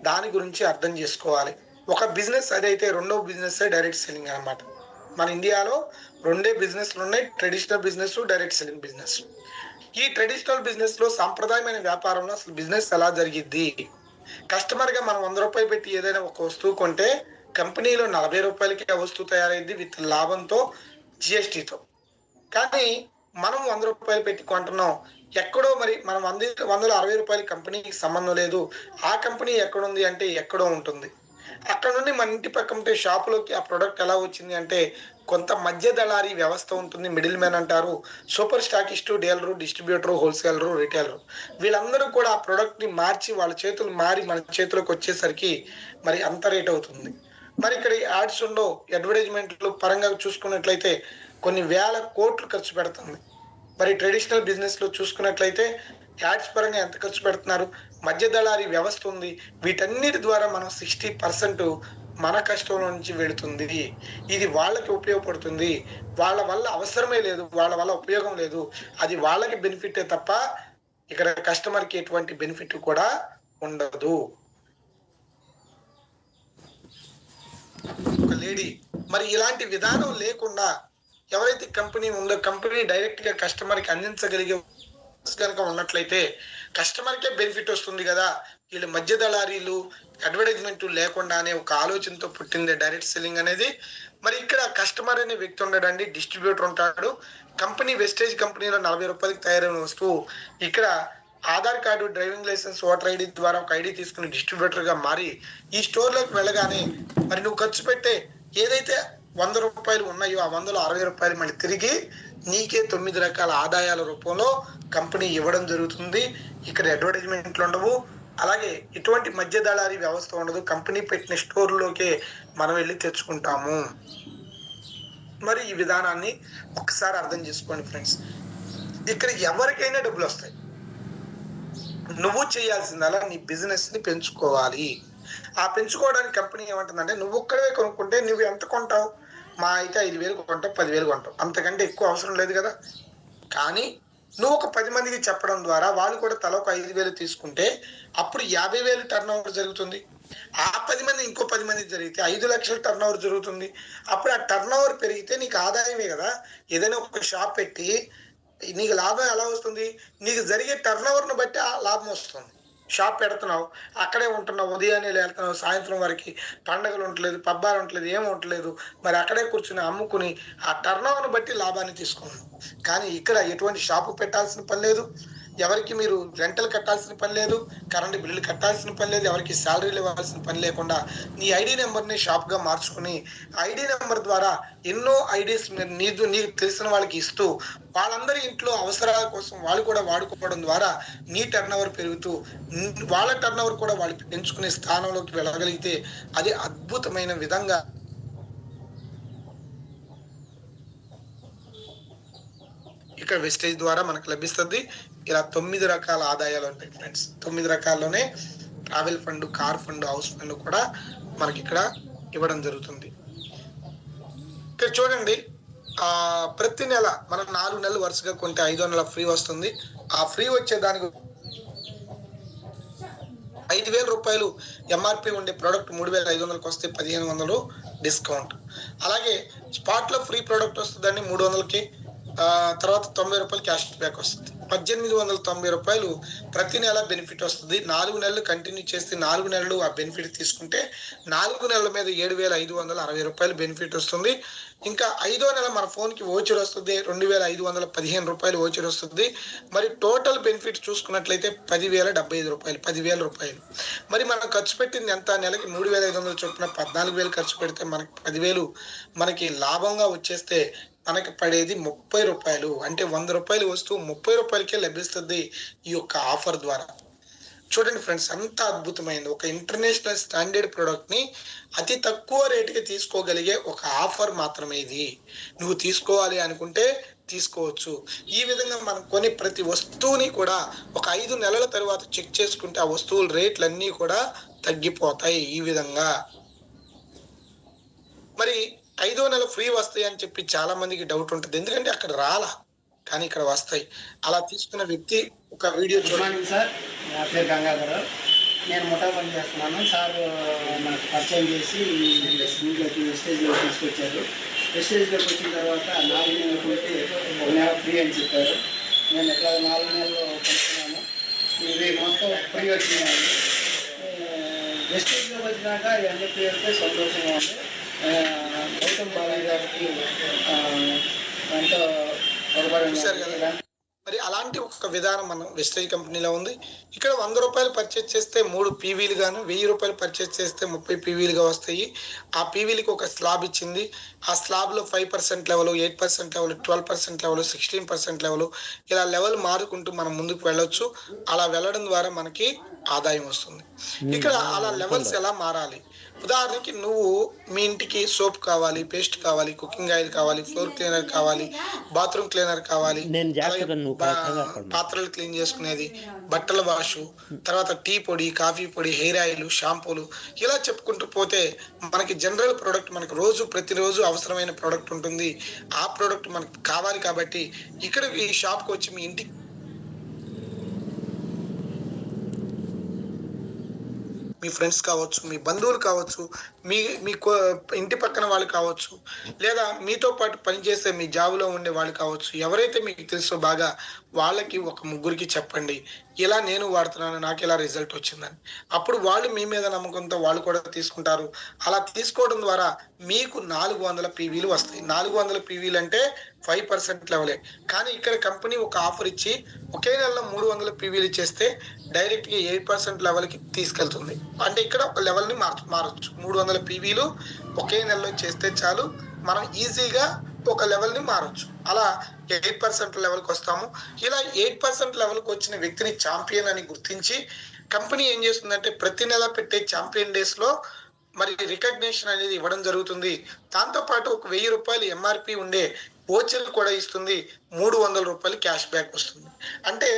దాని గురించి అర్థం చేసుకోవాలి. ఒక బిజినెస్ అదైతే రెండో బిజినెస్ డైరెక్ట్ సెల్లింగ్ అన్నమాట. మన ఇండియాలో 2 బిజినెస్లు ఉన్నాయి, traditional business, direct selling business. ఈ ట్రెడిషనల్ బిజినెస్ లో సాంప్రదాయమైన వ్యాపారంలో అసలు బిజినెస్ ఎలా జరిగిద్ది? కస్టమర్ గా మనం 100 రూపాయలు పెట్టి ఏదైనా ఒక వస్తువు కొంటే కంపెనీలో 40 రూపాయలకి ఆ వస్తువు తయారైంది విత్ లాభంతో, జిఎస్టీతో. కానీ మనం 100 రూపాయలు పెట్టి కొంటున్నాం, ఎక్కడో మరి మనం 160 రూపాయల కంపెనీకి సంబంధం లేదు. ఆ కంపెనీ ఎక్కడుంది అంటే ఎక్కడో ఉంటుంది. అక్కడ నుండి మన ఇంటి పక్క ఉంటే షాపులోకి ఆ ప్రోడక్ట్ ఎలా వచ్చింది అంటే కొంత మధ్య దళారీ వ్యవస్థ ఉంటుంది, మిడిల్ మ్యాన్ అంటారు. Super stockist, dealer, distributor, wholesaler, retailer, వీళ్ళందరూ కూడా ఆ ప్రోడక్ట్ని మార్చి వాళ్ళ చేతులు మారి మన చేతులకు వచ్చేసరికి మరి అంత రేట్ అవుతుంది. మరి ఇక్కడ యాడ్స్ ఉండో, అడ్వర్టైజ్మెంట్లు పరంగా చూసుకున్నట్లయితే కొన్ని వేల కోట్లు ఖర్చు పెడుతుంది. మరి ట్రెడిషనల్ బిజినెస్ లో చూసుకున్నట్లయితే యాడ్స్ పరంగా ఎంత ఖర్చు పెడుతున్నారు? మధ్య దళారీ వ్యవస్థ ఉంది. వీటన్నిటి ద్వారా మనం 60% మన కష్టంలో నుంచి వెళుతుంది. ఇది వాళ్ళకి ఉపయోగపడుతుంది. వాళ్ళ వల్ల అవసరమే లేదు, వాళ్ళ వల్ల ఉపయోగం లేదు. అది వాళ్ళకి బెనిఫిటే తప్ప ఇక్కడ కస్టమర్కి ఎటువంటి బెనిఫిట్ కూడా ఉండదు. ఒక లేడీ మరి ఇలాంటి విధానం లేకుండా ఎవరైతే కంపెనీ ఉందో కంపెనీ డైరెక్ట్ గా కస్టమర్ కి అందించగలిగే కనుక ఉన్నట్లయితే కస్టమర్కే బెనిఫిట్ వస్తుంది కదా. వీళ్ళు మధ్య దళారీలు, అడ్వర్టైజ్మెంట్ లేకుండానే ఒక ఆలోచనతో పుట్టింది డైరెక్ట్ సెల్లింగ్ అనేది. మరి ఇక్కడ కస్టమర్ అనే వ్యక్తి ఉండడండి, డిస్ట్రిబ్యూటర్ ఉంటాడు. కంపెనీ వెస్టేజ్ కంపెనీలో 40 రూపాయలకి తయారైన వస్తువు ఇక్కడ Aadhaar card, driving licence, voter ID ద్వారా ఒక ఐడి తీసుకుని డిస్ట్రిబ్యూటర్ గా మారి ఈ స్టోర్లోకి వెళ్ళగానే మరి నువ్వు ఖర్చు పెట్టే ఏదైతే 100 రూపాయలు ఉన్నాయో ఆ 100లో 60 రూపాయలు మళ్ళీ తిరిగి నీకే 9 రకాల ఆదాయాల రూపంలో కంపెనీ ఇవ్వడం జరుగుతుంది. ఇక్కడ అడ్వర్టైజ్మెంట్లు ఉండవు, అలాగే ఎటువంటి మధ్య దళారీ వ్యవస్థ ఉండదు. కంపెనీ పెట్టిన స్టోర్లోకే మనం వెళ్ళి తెచ్చుకుంటాము. మరి ఈ విధానాన్ని ఒకసారి అర్థం చేసుకోండి ఫ్రెండ్స్. ఇక్కడ ఎవరికైనా డబ్బులు వస్తాయి. నువ్వు చేయాల్సిందలా నీ బిజినెస్ ని పెంచుకోవాలి. ఆ పెంచుకోవడానికి కంపెనీ ఏమంటుందంటే నువ్వు ఒక్కడే కొనుక్కుంటే నువ్వు ఎంత కొంటావు? మా అయితే 5,000 కొంటావు, 10,000 కొంటావు, అంతకంటే ఎక్కువ అవసరం లేదు కదా. కానీ నువ్వు ఒక 10 మందికి చెప్పడం ద్వారా వాళ్ళు కూడా తల ఒక 5,000 తీసుకుంటే అప్పుడు 50,000 టర్న్ ఓవర్ జరుగుతుంది. ఆ 10 మంది ఇంకో 10 మంది జరిగితే 5 లక్షల టర్న్ ఓవర్ జరుగుతుంది. అప్పుడు ఆ టర్న్ ఓవర్ పెరిగితే నీకు ఆదాయమే కదా. ఏదైనా ఒక షాప్ పెట్టి నీకు లాభం ఎలా వస్తుంది? నీకు జరిగే టర్న్ ఓవర్ను బట్టి ఆ లాభం వస్తుంది. షాప్ పెడుతున్నావు, అక్కడే ఉంటున్నావు, ఉదయాన్నే వెళ్తున్నావు, సాయంత్రం వరకు పండగలు ఉండలేదు, పబ్బాలు ఉండలేదు, ఏమి ఉండలేదు, మరి అక్కడే కూర్చుని అమ్ముకుని ఆ టర్నోవర్ని బట్టి లాభాన్ని తీసుకున్నావు. కానీ ఇక్కడ ఎటువంటి షాపు పెట్టాల్సిన పని లేదు, ఎవరికి మీరు రెంటల్ కట్టాల్సిన పని లేదు, కరెంటు బిల్లులు కట్టాల్సిన పని లేదు, ఎవరికి శాలరీలు ఇవ్వాల్సిన పని లేకుండా నీ ఐడి నెంబర్ని షాప్గా మార్చుకుని ఐడి నెంబర్ ద్వారా ఎన్నో ఐడీస్ నీకు తెలిసిన వాళ్ళకి ఇస్తూ వాళ్ళందరి ఇంట్లో అవసరాల కోసం వాళ్ళు కూడా వాడుకోవడం ద్వారా నీ టర్నోవర్ పెరుగుతూ వాళ్ళ టర్నోవర్ కూడా వాళ్ళు పెంచుకునే స్థానంలోకి వెళ్ళగలిగితే అది అద్భుతమైన విధంగా ఇక్కడ వెస్టేజ్ ద్వారా మనకు లభిస్తుంది. ఇలా 9 రకాల ఆదాయాలు ఉంటాయి ఫ్రెండ్స్. 9 రకాల్లోనే travel fund, car fund, house fund కూడా మనకి ఇక్కడ ఇవ్వడం జరుగుతుంది. ఇక్కడ చూడండి, ప్రతి నెల మనం 4 నెలలు వరుసగా కొంటే 500 ఫ్రీ వస్తుంది. ఆ ఫ్రీ వచ్చే దానికి 5,000 రూపాయలు ఎంఆర్పి ఉండే ప్రోడక్ట్ 3,500కి వస్తే 1,500 డిస్కౌంట్. అలాగే స్పాట్ లో ఫ్రీ ప్రోడక్ట్ వస్తుందండి 300కి, తర్వాత 90 రూపాయలు క్యాష్ బ్యాక్ వస్తుంది. 1,890 రూపాయలు ప్రతి నెల బెనిఫిట్ వస్తుంది. 4 నెలలు కంటిన్యూ చేస్తే 4 నెలలు ఆ బెనిఫిట్ తీసుకుంటే 4 నెలల మీద 7,560 రూపాయలు బెనిఫిట్ వస్తుంది. ఇంకా 5వ నెల మన ఫోన్కి ఓచర్ వస్తుంది, 2,515 రూపాయలు ఓచర్ వస్తుంది. మరి టోటల్ బెనిఫిట్ చూసుకున్నట్లయితే 10,075 రూపాయలు, 10,000 రూపాయలు. మరి మనం ఖర్చు పెట్టింది ఎంత? నెలకి 3,500 చొప్పున 14,000 ఖర్చు పెడితే మనకి 10,000 మనకి లాభంగా వచ్చేస్తే మనకి పడేది 30 రూపాయలు. అంటే 100 రూపాయలు వస్తువు 30 రూపాయలకే లభిస్తుంది ఈ యొక్క ఆఫర్ ద్వారా. చూడండి ఫ్రెండ్స్, అంత అద్భుతమైనది. ఒక ఇంటర్నేషనల్ స్టాండర్డ్ ప్రోడక్ట్ ని అతి తక్కువ రేటుకి తీసుకోగలిగే ఒక ఆఫర్ మాత్రమే ఇది. నువ్వు తీసుకోవాలి అనుకుంటే తీసుకోవచ్చు. ఈ విధంగా మనం కొని ప్రతి వస్తువుని కూడా ఒక 5 నెలల తర్వాత చెక్ చేసుకుంటే ఆ వస్తువుల రేట్లన్నీ కూడా తగ్గిపోతాయి. ఈ విధంగా మరి 5వ నెల ఫ్రీ వస్తాయి అని చెప్పి చాలా మందికి డౌట్ ఉంటుంది, ఎందుకంటే అక్కడ రాలా, కానీ ఇక్కడ వస్తాయి. అలా తీసుకున్న వ్యక్తి ఒక వీడియో చూడండి. సార్, నా పేరు గంగాధర్, నేను ముఠా పని చేస్తున్నాను. సార్ నాకు పరిచయం చేసి వెస్టేజ్లో తీసుకొచ్చారు. వెస్టేజ్లోకి వచ్చిన తర్వాత 4 నెలలు కొంటే 1 నెల ఫ్రీ అని చెప్పారు. నేను ఎట్లా 4 నెలలు కొనుక్కున్నాను, ఇవి మొత్తం ఫ్రీ వచ్చినాయి. వెస్టేజ్లోకి వచ్చినాక ఇవన్నీ ఫ్రీ వస్తే సంతోషంగా ఉంది. గౌతమ్ బాలయ్య గారికి ఎంతో పొరపాటు. మరి అలాంటి ఒక విధానం మనం వెస్టేజ్ కంపెనీలో ఉంది. ఇక్కడ 100 రూపాయలు పర్చేజ్ చేస్తే 3 పీవీలు గాను, 1000 రూపాయలు పర్చేజ్ చేస్తే 30 పీవీలుగా వస్తాయి. ఆ పీవీలకి ఒక స్లాబ్ ఇచ్చింది. ఆ స్లాబ్లో 5% లెవెల్, 8% లెవెల్, 12% లెవెల్, 16% లెవెల్, ఇలా లెవెల్ మారుకుంటూ మనం ముందుకు వెళ్ళొచ్చు. అలా వెళ్ళడం ద్వారా మనకి ఆదాయం వస్తుంది. ఇక్కడ అలా లెవెల్స్ ఎలా మారాలి? ఉదాహరణకి నువ్వు మీ ఇంటికి సోప్ కావాలి, పేస్ట్ కావాలి, కుకింగ్ ఆయిల్ కావాలి, ఫ్లోర్ క్లీనర్ కావాలి, బాత్రూమ్ క్లీనర్ కావాలి, పాత్రలు క్లీన్ చేసుకునేది, బట్టల వాషు, తర్వాత టీ పొడి, కాఫీ పొడి, హెయిర్ ఆయిల్, షాంపూలు, ఇలా చెప్పుకుంటూ పోతే మనకి జనరల్ ప్రోడక్ట్ మనకు ప్రతిరోజు అవసరమైన ప్రోడక్ట్ ఉంటుంది. ఆ ప్రోడక్ట్ మనకు కావాలి కాబట్టి ఇక్కడ ఈ షాప్కి వచ్చి మీ ఇంటికి మీ ఫ్రెండ్స్ కావచ్చు, మీ బంధువులు కావచ్చు, మీ ఇంటి పక్కన వాళ్ళు కావచ్చు, లేదా మీతో పాటు పనిచేసే మీ జాబ్లో ఉండే వాళ్ళు కావచ్చు, ఎవరైతే మీకు తెలుసో బాగా వాళ్ళకి ఒక 3కి చెప్పండి, ఇలా నేను వాడుతున్నాను, నాకు ఇలా రిజల్ట్ వచ్చిందని. అప్పుడు వాళ్ళు మీ మీద నమ్మకంతో వాళ్ళు కూడా తీసుకుంటారు. అలా తీసుకోవడం ద్వారా మీకు 400 పీవీలు వస్తాయి. 400 పీవీలు అంటే 5% లెవెలే. కానీ ఇక్కడ కంపెనీ ఒక ఆఫర్ ఇచ్చి ఒకే నెలలో 300 పీవీలు చేస్తే డైరెక్ట్గా 8% లెవెల్కి తీసుకెళ్తుంది. అంటే ఇక్కడ ఒక లెవెల్ని మారచ్చు. 300 పీవీలు ఒకే నెలలో చేస్తే చాలు, మనం ఈజీగా ఒక లెవెల్ని మారచ్చు. అలా 8% లెవెల్కి వస్తాము. ఇలా 8% లెవెల్కి వచ్చిన వ్యక్తిని ఛాంపియన్ అని గుర్తించి కంపెనీ ఏం చేస్తుందంటే ప్రతి నెల పెట్టే ఛాంపియన్ డేస్లో మరి రికగ్నిషన్ అనేది ఇవ్వడం జరుగుతుంది. దాంతోపాటు ఒక 1000 రూపాయలు ఎంఆర్పి ఉండే ఓచర్లు కూడా ఇస్తుంది. 300 రూపాయలు క్యాష్ బ్యాక్ వస్తుంది. అంటే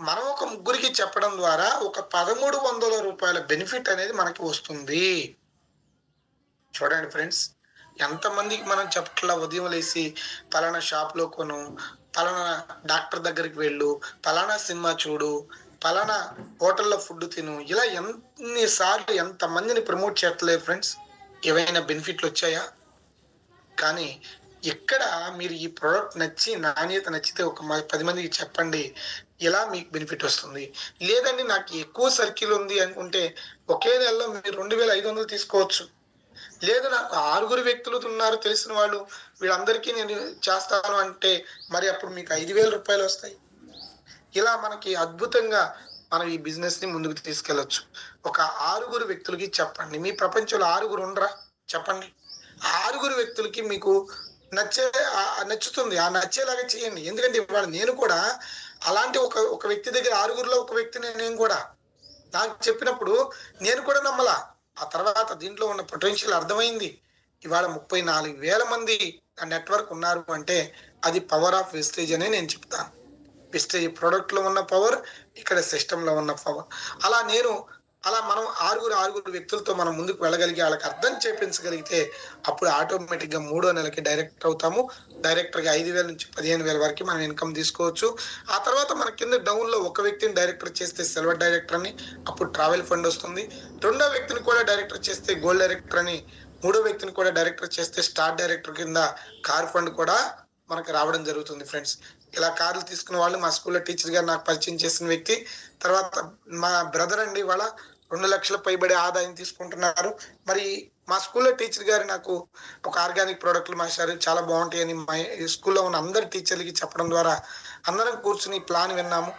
మనం ఒక 3కి చెప్పడం ద్వారా ఒక 1,300 రూపాయల బెనిఫిట్ అనేది మనకి వస్తుంది. చూడండి ఫ్రెండ్స్, ఎంతమందికి మనం చెప్పట్లా, ఉదయం లేసి పలానా షాప్లో కొను, పలానా డాక్టర్ దగ్గరికి వెళ్ళు, పలానా సినిమా చూడు, పలానా హోటల్లో ఫుడ్ తిను, ఇలా ఎన్నిసార్లు ఎంతమందిని ప్రమోట్ చేయట్లేదు ఫ్రెండ్స్. ఏవైనా బెనిఫిట్లు వచ్చాయా? కానీ ఇక్కడ మీరు ఈ ప్రోడక్ట్ నచ్చి నాణ్యత నచ్చితే ఒక 10 మందికి చెప్పండి. ఇలా మీకు బెనిఫిట్ వస్తుంది. లేదండి నాకు ఎక్కువ సర్కిల్ ఉంది అనుకుంటే ఒకే నెలలో మీరు 2500 తీసుకోవచ్చు. లేదు నాకు 6 వ్యక్తులు ఉన్నారు తెలిసిన వాళ్ళు, వీళ్ళందరికీ నేను చేస్తాను అంటే మరి అప్పుడు మీకు 5000 రూపాయలు వస్తాయి. ఇలా మనకి అద్భుతంగా మనం ఈ బిజినెస్ ని ముందుకు తీసుకెళ్లొచ్చు. ఒక 6 వ్యక్తులకి చెప్పండి. మీ ప్రపంచంలో 6 ఉండరా చెప్పండి. 6 వ్యక్తులకి మీకు నచ్చుతుంది. ఆ నచ్చేలాగా చేయండి. ఎందుకంటే ఇవాళ నేను కూడా అలాంటి ఒక వ్యక్తి దగ్గర 6లో ఒక వ్యక్తిని నేను కూడా నాకు చెప్పినప్పుడు నేను కూడా నమ్మలా. ఆ తర్వాత దీంట్లో ఉన్న పొటెన్షియల్ అర్థమైంది. ఇవాళ 34,000 మంది ఆ నెట్వర్క్ ఉన్నారు అంటే అది పవర్ ఆఫ్ వెస్టేజ్ అనే నేను చెప్తాను. వెస్టేజ్ ప్రొడక్ట్ లో ఉన్న పవర్, ఇక్కడ సిస్టమ్ లో ఉన్న పవర్. అలా మనం 6 వ్యక్తులతో మనం ముందుకు వెళ్ళగలిగి వాళ్ళకి అర్థం చేపించగలిగితే అప్పుడు ఆటోమేటిక్ గా 3వ నెలకి డైరెక్టర్ అవుతాము. డైరెక్టర్ గా 5,000 నుంచి 15,000 వరకు మనం ఇన్కమ్ తీసుకోవచ్చు. ఆ తర్వాత మన కింద డౌన్ లో ఒక వ్యక్తిని డైరెక్టర్ చేస్తే సిల్వర్ డైరెక్టర్ అని, అప్పుడు ట్రావెల్ ఫండ్ వస్తుంది. 2వ వ్యక్తిని కూడా డైరెక్టర్ చేస్తే గోల్డ్ డైరెక్టర్ అని, 3వ వ్యక్తిని కూడా డైరెక్టర్ చేస్తే స్టార్ డైరెక్టర్ కింద కార్ ఫండ్ కూడా మనకు రావడం జరుగుతుంది ఫ్రెండ్స్. ఇలా కార్లు తీసుకున్న వాళ్ళు మా స్కూల్లో టీచర్ గారు నాకు పరిచయం చేసిన వ్యక్తి. తర్వాత మా బ్రదర్ అండి ఇవాళ 2 లక్షల పైబడి ఆదాయం తీసుకుంటున్నారు. మరి మా స్కూల్లో టీచర్ గారు నాకు ఒక ఆర్గానిక్ ప్రోడక్ట్లు మాస్టారు చాలా బాగుంటాయని మా స్కూల్లో ఉన్న అందరి టీచర్లకి చెప్పడం ద్వారా అందరం కూర్చుని ప్లాన్ విన్నాము.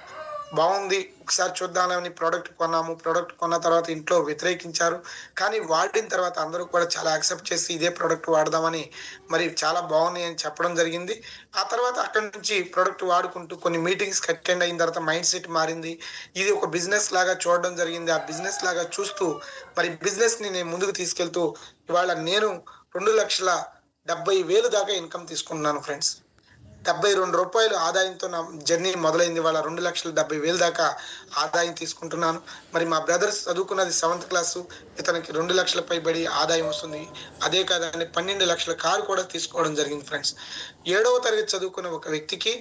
బాగుంది, ఒకసారి చూద్దామని ప్రోడక్ట్ కొన్నాము. ప్రోడక్ట్ కొన్న తర్వాత ఇంట్లో వ్యతిరేకించారు, కానీ వాడిన తర్వాత అందరూ కూడా చాలా యాక్సెప్ట్ చేసి ఇదే ప్రోడక్ట్ వాడదామని మరి చాలా బాగున్నాయి అని చెప్పడం జరిగింది. ఆ తర్వాత అక్కడి నుంచి ప్రోడక్ట్ వాడుకుంటూ కొన్ని మీటింగ్స్ అటెండ్ అయిన తర్వాత మైండ్ సెట్ మారింది. ఇది ఒక బిజినెస్ లాగా చూడడం జరిగింది. ఆ బిజినెస్ లాగా చూస్తూ మరి బిజినెస్ ని నేను ముందుకు తీసుకెళ్తూ ఇవాళ నేను 2,70,000 దాకా ఇన్కమ్ తీసుకున్నాను ఫ్రెండ్స్. 72 రూపాయలు ఆదాయంతో నా జర్నీ మొదలైంది. వాళ్ళ 2,70,000 దాకా ఆదాయం తీసుకుంటున్నాను. మరి మా బ్రదర్స్ చదువుకున్నది 7th క్లాసు, ఇతనికి 2 లక్షల పైబడి ఆదాయం వస్తుంది. అదే కాదండి 12 లక్షల కారు కూడా తీసుకోవడం జరిగింది ఫ్రెండ్స్. 7వ తరగతి చదువుకున్న ఒక వ్యక్తికి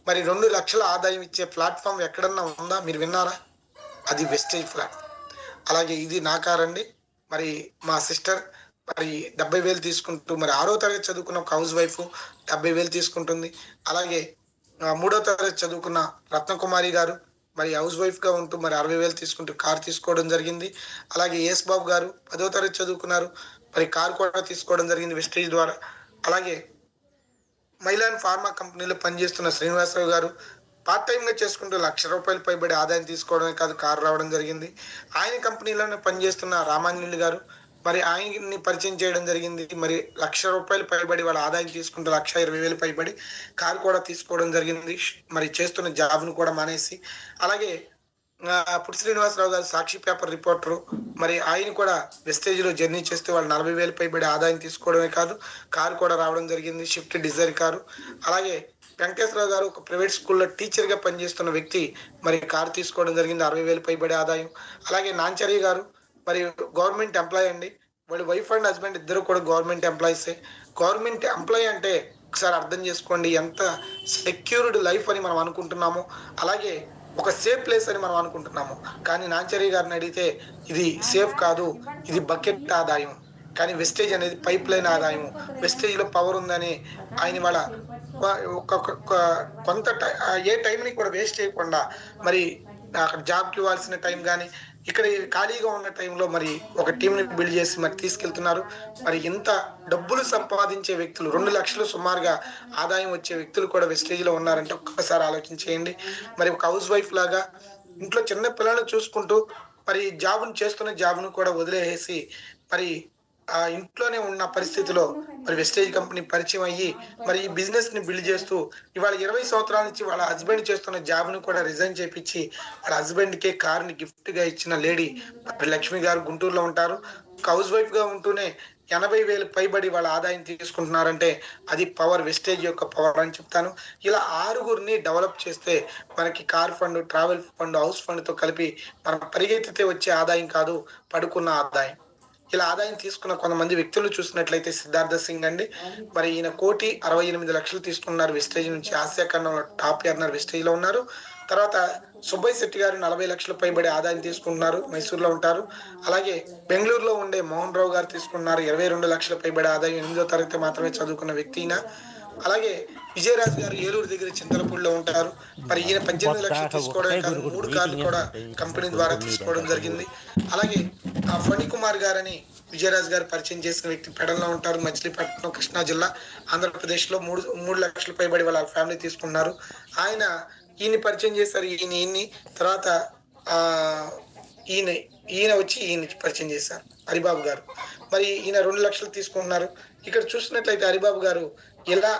మరి 2 లక్షల ఆదాయం ఇచ్చే ప్లాట్ఫామ్ ఎక్కడన్నా ఉందా? మీరు విన్నారా? అది వెస్టేజ్ ప్లాట్ఫామ్. అలాగే ఇది నా కార్ అండి. మరి మా సిస్టర్ మరి 70,000 తీసుకుంటూ మరి 6వ తరగతి చదువుకున్న ఒక హౌస్ వైఫ్ 70,000 తీసుకుంటుంది. అలాగే 3వ తరగతి చదువుకున్న రత్నకుమారి గారు మరి హౌస్ వైఫ్ గా ఉంటూ మరి 60,000 తీసుకుంటూ కార్ తీసుకోవడం జరిగింది. అలాగే యేస్ బాబు గారు 10వ తరగతి చదువుకున్నారు, మరి కార్ కూడా తీసుకోవడం జరిగింది వెస్టేజ్ ద్వారా. అలాగే మైలాన్ ఫార్మా కంపెనీలో పనిచేస్తున్న శ్రీనివాసరావు గారు పార్ట్ టైం గా చేసుకుంటూ 1,00,000 రూపాయలు పైబడి ఆదాయం తీసుకోవడమే కాదు కారు రావడం జరిగింది. ఆయన కంపెనీలోనే పనిచేస్తున్న రామాంజనేయులు గారు మరి ఆయన్ని పరిచయం చేయడం జరిగింది. మరి 1,00,000 రూపాయలు పైబడి వాళ్ళ ఆదాయం తీసుకుంటూ 1,20,000 పైబడి కారు కూడా తీసుకోవడం జరిగింది. మరి చేస్తున్న జాబ్ ను కూడా మానేసి. అలాగే పుట్టి శ్రీనివాసరావు గారు సాక్షి పేపర్ రిపోర్టరు, మరి ఆయన కూడా వెస్టేజ్ లో జర్నీ చేస్తూ వాళ్ళు 40,000 పైబడి ఆదాయం తీసుకోవడమే కాదు కారు కూడా రావడం జరిగింది, షిఫ్ట్ డిజైర్ కారు. అలాగే వెంకటేశ్వరరావు గారు ఒక ప్రైవేట్ స్కూల్లో టీచర్ గా పనిచేస్తున్న వ్యక్తి, మరి కారు తీసుకోవడం జరిగింది, 60,000 పైబడి ఆదాయం. అలాగే నాంచరి గారు మరి గవర్నమెంట్ ఎంప్లాయ్ అండి. వాళ్ళ వైఫ్ అండ్ హస్బెండ్ ఇద్దరు కూడా గవర్నమెంట్ ఎంప్లాయీసే. గవర్నమెంట్ ఎంప్లాయీ అంటే ఒకసారి అర్థం చేసుకోండి ఎంత సెక్యూర్డ్ లైఫ్ అని మనం అనుకుంటున్నాము, అలాగే ఒక సేఫ్ ప్లేస్ అని మనం అనుకుంటున్నాము. కానీ నాంచరి గారిని అడిగితే ఇది సేఫ్ కాదు, ఇది బకెట్ ఆదాయం. కానీ వెస్టేజ్ అనేది పైప్ లైన్ ఆదాయం. వెస్టేజ్ లో పవర్ ఉందని ఆయన వాళ్ళ కొంత ఏ టైంని కూడా వేస్ట్ చేయకుండా మరి అక్కడ జాబ్కి ఇవ్వాల్సిన టైం కానీ ఇక్కడ ఖాళీగా ఉన్న టైంలో మరి ఒక టీంని బిల్డ్ చేసి మరి తీసుకెళ్తున్నారు. మరి ఇంత డబ్బులు సంపాదించే వ్యక్తులు 2 లక్షలు సుమారుగా ఆదాయం వచ్చే వ్యక్తులు కూడా వెస్టేజ్ లో ఉన్నారంటే ఒక్కసారి ఆలోచించేయండి. మరి ఒక హౌస్ వైఫ్ లాగా ఇంట్లో చిన్న పిల్లలను చూసుకుంటూ మరి చేస్తున్న జాబ్ను కూడా వదిలేసి మరి ఆ ఇంట్లోనే ఉన్న పరిస్థితిలో మరి వెస్టేజ్ కంపెనీ పరిచయం అయ్యి మరి ఈ బిజినెస్ ని బిల్డ్ చేస్తూ ఇవాళ 20 సంవత్సరాల నుంచి వాళ్ళ హస్బెండ్ చేస్తున్న జాబ్ ను కూడా రిజైన్ చేపించి వాళ్ళ హస్బెండ్ కే కార్ ని గిఫ్ట్ గా ఇచ్చిన లేడీ లక్ష్మి గారు గుంటూరులో ఉంటారు. హౌస్ వైఫ్ గా ఉంటూనే 80,000 పైబడి వాళ్ళ ఆదాయం తీసుకుంటున్నారంటే అది పవర్, వెస్టేజ్ యొక్క పవర్ అని చెప్తాను. ఇలా 6గురిని డెవలప్ చేస్తే మనకి car fund, travel fund, house fund తో కలిపి మనం పరిగెత్తితే వచ్చే ఆదాయం కాదు, పడుకున్న ఆదాయం. ఇలా ఆదాయం తీసుకున్న కొంతమంది వ్యక్తులు చూసినట్లయితే సిద్ధార్థ సింగ్ అండి, మరి ఈయన 1,68,00,000 తీసుకున్నారు వెస్టేజ్ నుంచి. ఆసియా ఖండంలో టాప్ ఎర్నర్ వెస్టేజ్ లో ఉన్నారు. తర్వాత సుబ్బయ్య శెట్టి గారు 40 లక్షల పైబడి ఆదాయం తీసుకుంటున్నారు, మైసూర్లో ఉంటారు. అలాగే బెంగళూరులో ఉండే మోహన్ రావు గారు తీసుకున్నారు 22 లక్షల పైబడి ఆదాయం, 8వ తరగతి మాత్రమే చదువుకున్న వ్యక్తి. అలాగే విజయరాజు గారు ఏలూరు దగ్గర చింతలపూడిలో ఉంటారు. మరి ఈయన 18 లక్షలు తీసుకోవడమే కాదు 3 కార్లు కూడా కంపెనీ ద్వారా తీసుకోవడం జరిగింది. అలాగే ఫణికుమార్ గారని విజయరాజు గారు పరిచయం చేసిన వ్యక్తి పెడల్లో ఉంటారు, మచిలీపట్నం, కృష్ణా జిల్లా, ఆంధ్రప్రదేశ్ లో 3 లక్షల పైబడి వాళ్ళ ఫ్యామిలీ తీసుకున్నారు. ఈయన పరిచయం చేశారు. ఈయన్ని తర్వాత ఈయన వచ్చి ఈయన పరిచయం చేశారు హరిబాబు గారు. మరి ఈయన 2 లక్షలు తీసుకుంటున్నారు. ఇక్కడ చూసినట్లయితే హరిబాబు గారు ఎలా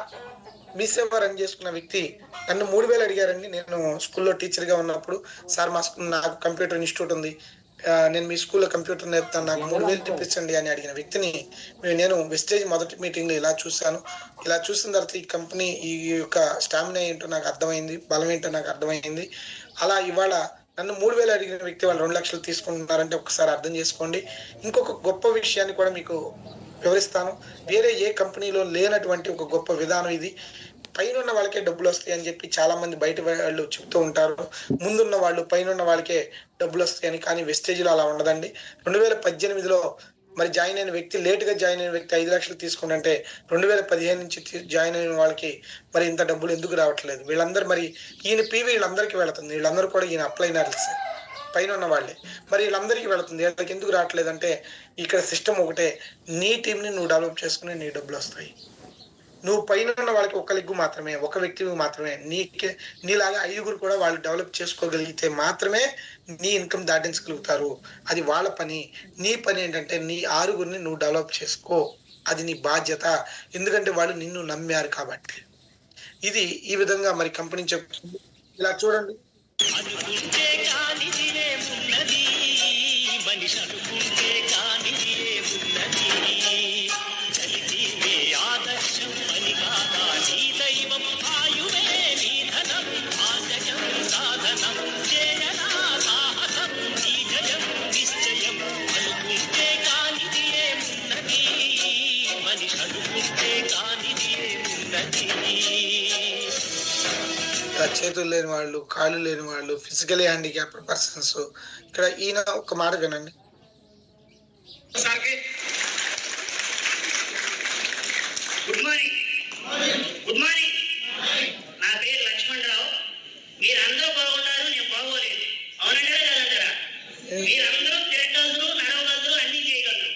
మీ సేవ రన్ చేసుకున్న వ్యక్తి. నన్ను 3,000 అడిగారండి. నేను స్కూల్లో టీచర్ గా ఉన్నప్పుడు, సార్ నాకు కంప్యూటర్ ఇన్స్టిట్యూట్ ఉంది, నేను మీ స్కూల్లో కంప్యూటర్ నేర్పుతాను, నాకు 3,000 ఇప్పించండి అని అడిగిన వ్యక్తిని నేను వెస్టేజ్ మొదటి మీటింగ్ లో ఇలా చూశాను. ఇలా చూసిన తర్వాత ఈ కంపెనీ ఈ యొక్క స్టామినా ఏంటో నాకు అర్థమైంది, బలం ఏంటో నాకు అర్థమైంది. అలా ఇవాళ నన్ను 3,000 అడిగిన వ్యక్తి వాళ్ళు 2 లక్షలు తీసుకుంటున్నారంటే ఒకసారి అర్థం చేసుకోండి. ఇంకొక గొప్ప విషయాన్ని కూడా మీకు వివరిస్తాను. వేరే ఏ కంపెనీలో లేనటువంటి ఒక గొప్ప విధానం ఇది. పైన వాళ్ళకే డబ్బులు వస్తాయి అని చెప్పి చాలా మంది బయట వాళ్ళు చెప్తూ ఉంటారు. ముందున్న వాళ్ళు పైన వాళ్ళకే డబ్బులు వస్తాయని. కానీ వెస్టేజ్లో అలా ఉండదండి. 2018లో మరి జాయిన్ అయిన వ్యక్తి, లేటుగా జాయిన్ అయిన వ్యక్తి 5 లక్షలు తీసుకుంటే 2015 నుంచి జాయిన్ అయిన వాళ్ళకి మరి ఇంత డబ్బులు ఎందుకు రావట్లేదు? వీళ్ళందరూ మరి ఈయన పీవీ వీళ్ళందరికీ వెళుతుంది. వీళ్ళందరూ కూడా ఈయన అప్లైనర్స్ పైన ఉన్న వాళ్ళే. మరి వీళ్ళందరికీ వెళుతుంది. వీళ్ళకి ఎందుకు రావట్లేదు అంటే ఇక్కడ సిస్టమ్ ఒకటే, నీ టీంని నువ్వు డెవలప్ చేసుకుని నీ డబ్బులు వస్తాయి. నువ్వు పైన ఉన్న వాళ్ళకి ఒక లెగ్గు మాత్రమే, ఒక వ్యక్తికి మాత్రమే, నీలాగా 5గురు కూడా వాళ్ళు డెవలప్ చేసుకోగలిగితే మాత్రమే నీ ఇన్కమ్ దాటించగలుగుతారు. అది వాళ్ళ పని. నీ పని ఏంటంటే నీ 6గురిని నువ్వు డెవలప్ చేసుకో. అది నీ బాధ్యత. ఎందుకంటే వాళ్ళు నిన్ను నమ్మారు కాబట్టి. ఇది ఈ విధంగా మరి కంపెనీ చెప్తుంది. ఇలా చూడండి. చేతులు లేని వాళ్ళు, కాళ్ళు లేని వాళ్ళు, ఫిజికలీ హ్యాండిక్యాప్డ్ పర్సన్స్. ఇక్కడ ఈయన ఒక మాట వినండి. Good morning. Good morning. నా పేరు లక్ష్మణరావు. మీరందరూ బాగున్నారు, నేను బాగోలేదు. అవునంటారా కాదంటారా? మీరందరూ తిరగలరు, నడవగలరు, అన్ని చేయగలరు.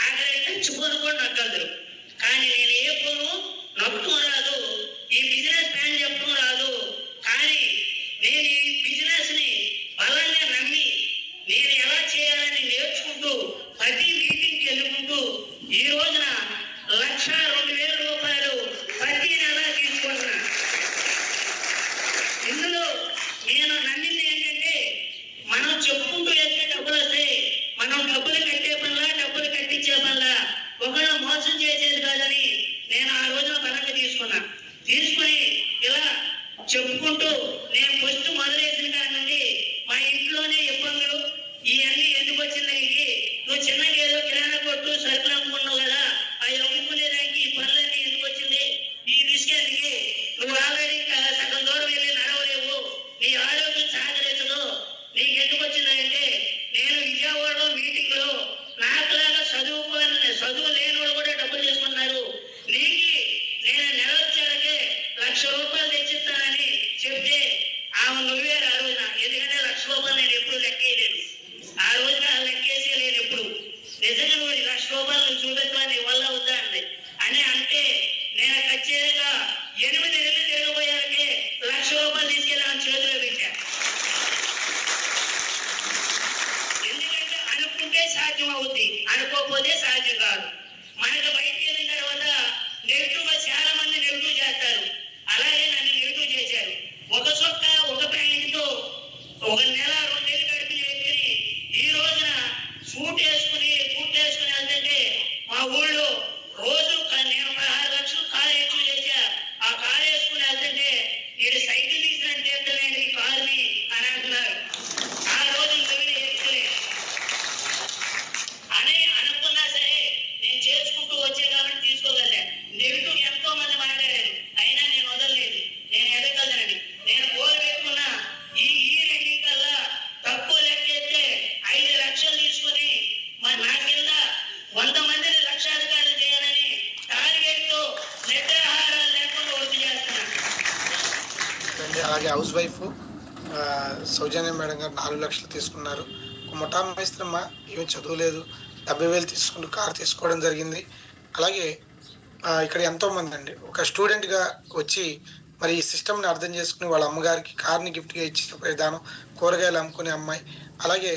ఆఖరి టచ్ ఫోన్ కూడా నొక్కగలరు. కానీ నేను ఏ ఫోను నొక్కడం రాదు, ఈ బిజినెస్ ప్లాన్ చెప్పడం రాదు. కానీ నేను ఈ బిజినెస్ ని బలంగా నమ్మి నేను ఎలా చేయాలని నేర్చుకుంటూ ప్రతి మీటింగ్కి వెళ్ళుకుంటూ ఈ రోజున 1,02,000 రూపాయలు ప్రతి నెల తీసుకుంటున్నా. ఇందులో నేను నమ్మింది ఏంటంటే మనం చెప్పుకుంటూ వెళ్తే డబ్బులు వస్తాయి. మనం డబ్బులు కట్టే పనిలా, డబ్బులు కట్టించే పనిలా, ఒకళ్ళు మోసం చేసేది కాదని నేను ఆ రోజున బలంగా తీసుకుని ఇలా చెప్పుకుంటూ నేను ఫస్ట్ మొదలెట్టిన కాడి నుండి మా ఇంట్లోనే ఇబ్బందులు ఇవన్నీ ఎందుకు వచ్చిందానికి, నువ్వు చిన్నగా ఏదో కిరాణా కొట్టు సరుకులు అమ్ముకున్నావు కదా, అవి అమ్ముకునేదానికి ఈ పనులన్నీ ఎందుకు వచ్చింది, ఈ విషయానికి నువ్వు ఆల్రెడీ సగం దూరం వెళ్ళి నడవలేవు, నీ ఆరోగ్యం సహకరించదు, నీకు ఎందుకు వచ్చిందంటే నేను విజయవాడలో మీటింగ్ లో నాకులాగా చదువు లేని వాళ్ళు కూడా డబ్బులు తీసుకున్నారు, నీకు నేను నెల వచ్చాకే 1,00,000 రూపాయలు తెచ్చిస్తానని చెప్తే ఆమె నువ్వేరు ఆ రోజున. ఎందుకంటే 1,00,000 రూపాయలు నేను ఎప్పుడు లెక్కేయలేను. ఆ రోజున లెక్కేసే లేను ఎప్పుడు. నిజంగా నువ్వు 1,00,000 రూపాయలు నువ్వు చూపెట్టా నీ వల్ల వద్దా అని అంటే నేను ఖచ్చితంగా 8 నెలలు తిరగబోయాకే 1,00,000 రూపాయలు తీసుకెళ్ళి ఆమె చేతిలో పెట్టా. ఎందుకంటే అనుకుంటే సాధ్యం అవుద్ది, అనుకోకపోతే సాధ్యం కాదు. మనకు బయటికి వెళ్ళిన తర్వాత నెగిటివ్ గా చాలా మంది నెగిటివ్ చేస్తారు. అలాగే నన్ను నెగిటివ్ చేశారు. ఒక చొక్క ఒక ప్యాంటుతో 1 నెల 2 నెలలు గడిపిన వ్యక్తిని ఈ రోజున బూట్ వేసుకుని వెళ్తుంటే మా ఊళ్ళో రోజు నేను 16 లక్షలు కారు ఎక్కువ చేశా. ఆ కారు వేసుకుని వెళ్తుంటే వీడు సైకిల్ తీసినట్టు చేస్తానండి ఈ కారుని అని అంటున్నారు. ఆ రోజు నవ్విన వ్యక్తులే అని అనుకున్నా సరే నేను చేసుకుంటూ వచ్చే హౌస్ వైఫ్ సౌజన్య మేడం గారు 4 లక్షలు తీసుకున్నారు. ఒక ముఠా మేస్త్రమ్మ ఏమి చదువులేదు, 70,000 తీసుకుంటూ కారు తీసుకోవడం జరిగింది. అలాగే ఇక్కడ ఎంతో మంది అండి ఒక స్టూడెంట్ గా వచ్చి మరి ఈ సిస్టమ్ ని అర్థం చేసుకుని వాళ్ళ అమ్మగారికి కార్ని గిఫ్ట్ గా ఇచ్చిన విధానం, కూరగాయలు అమ్ముకునే అమ్మాయి. అలాగే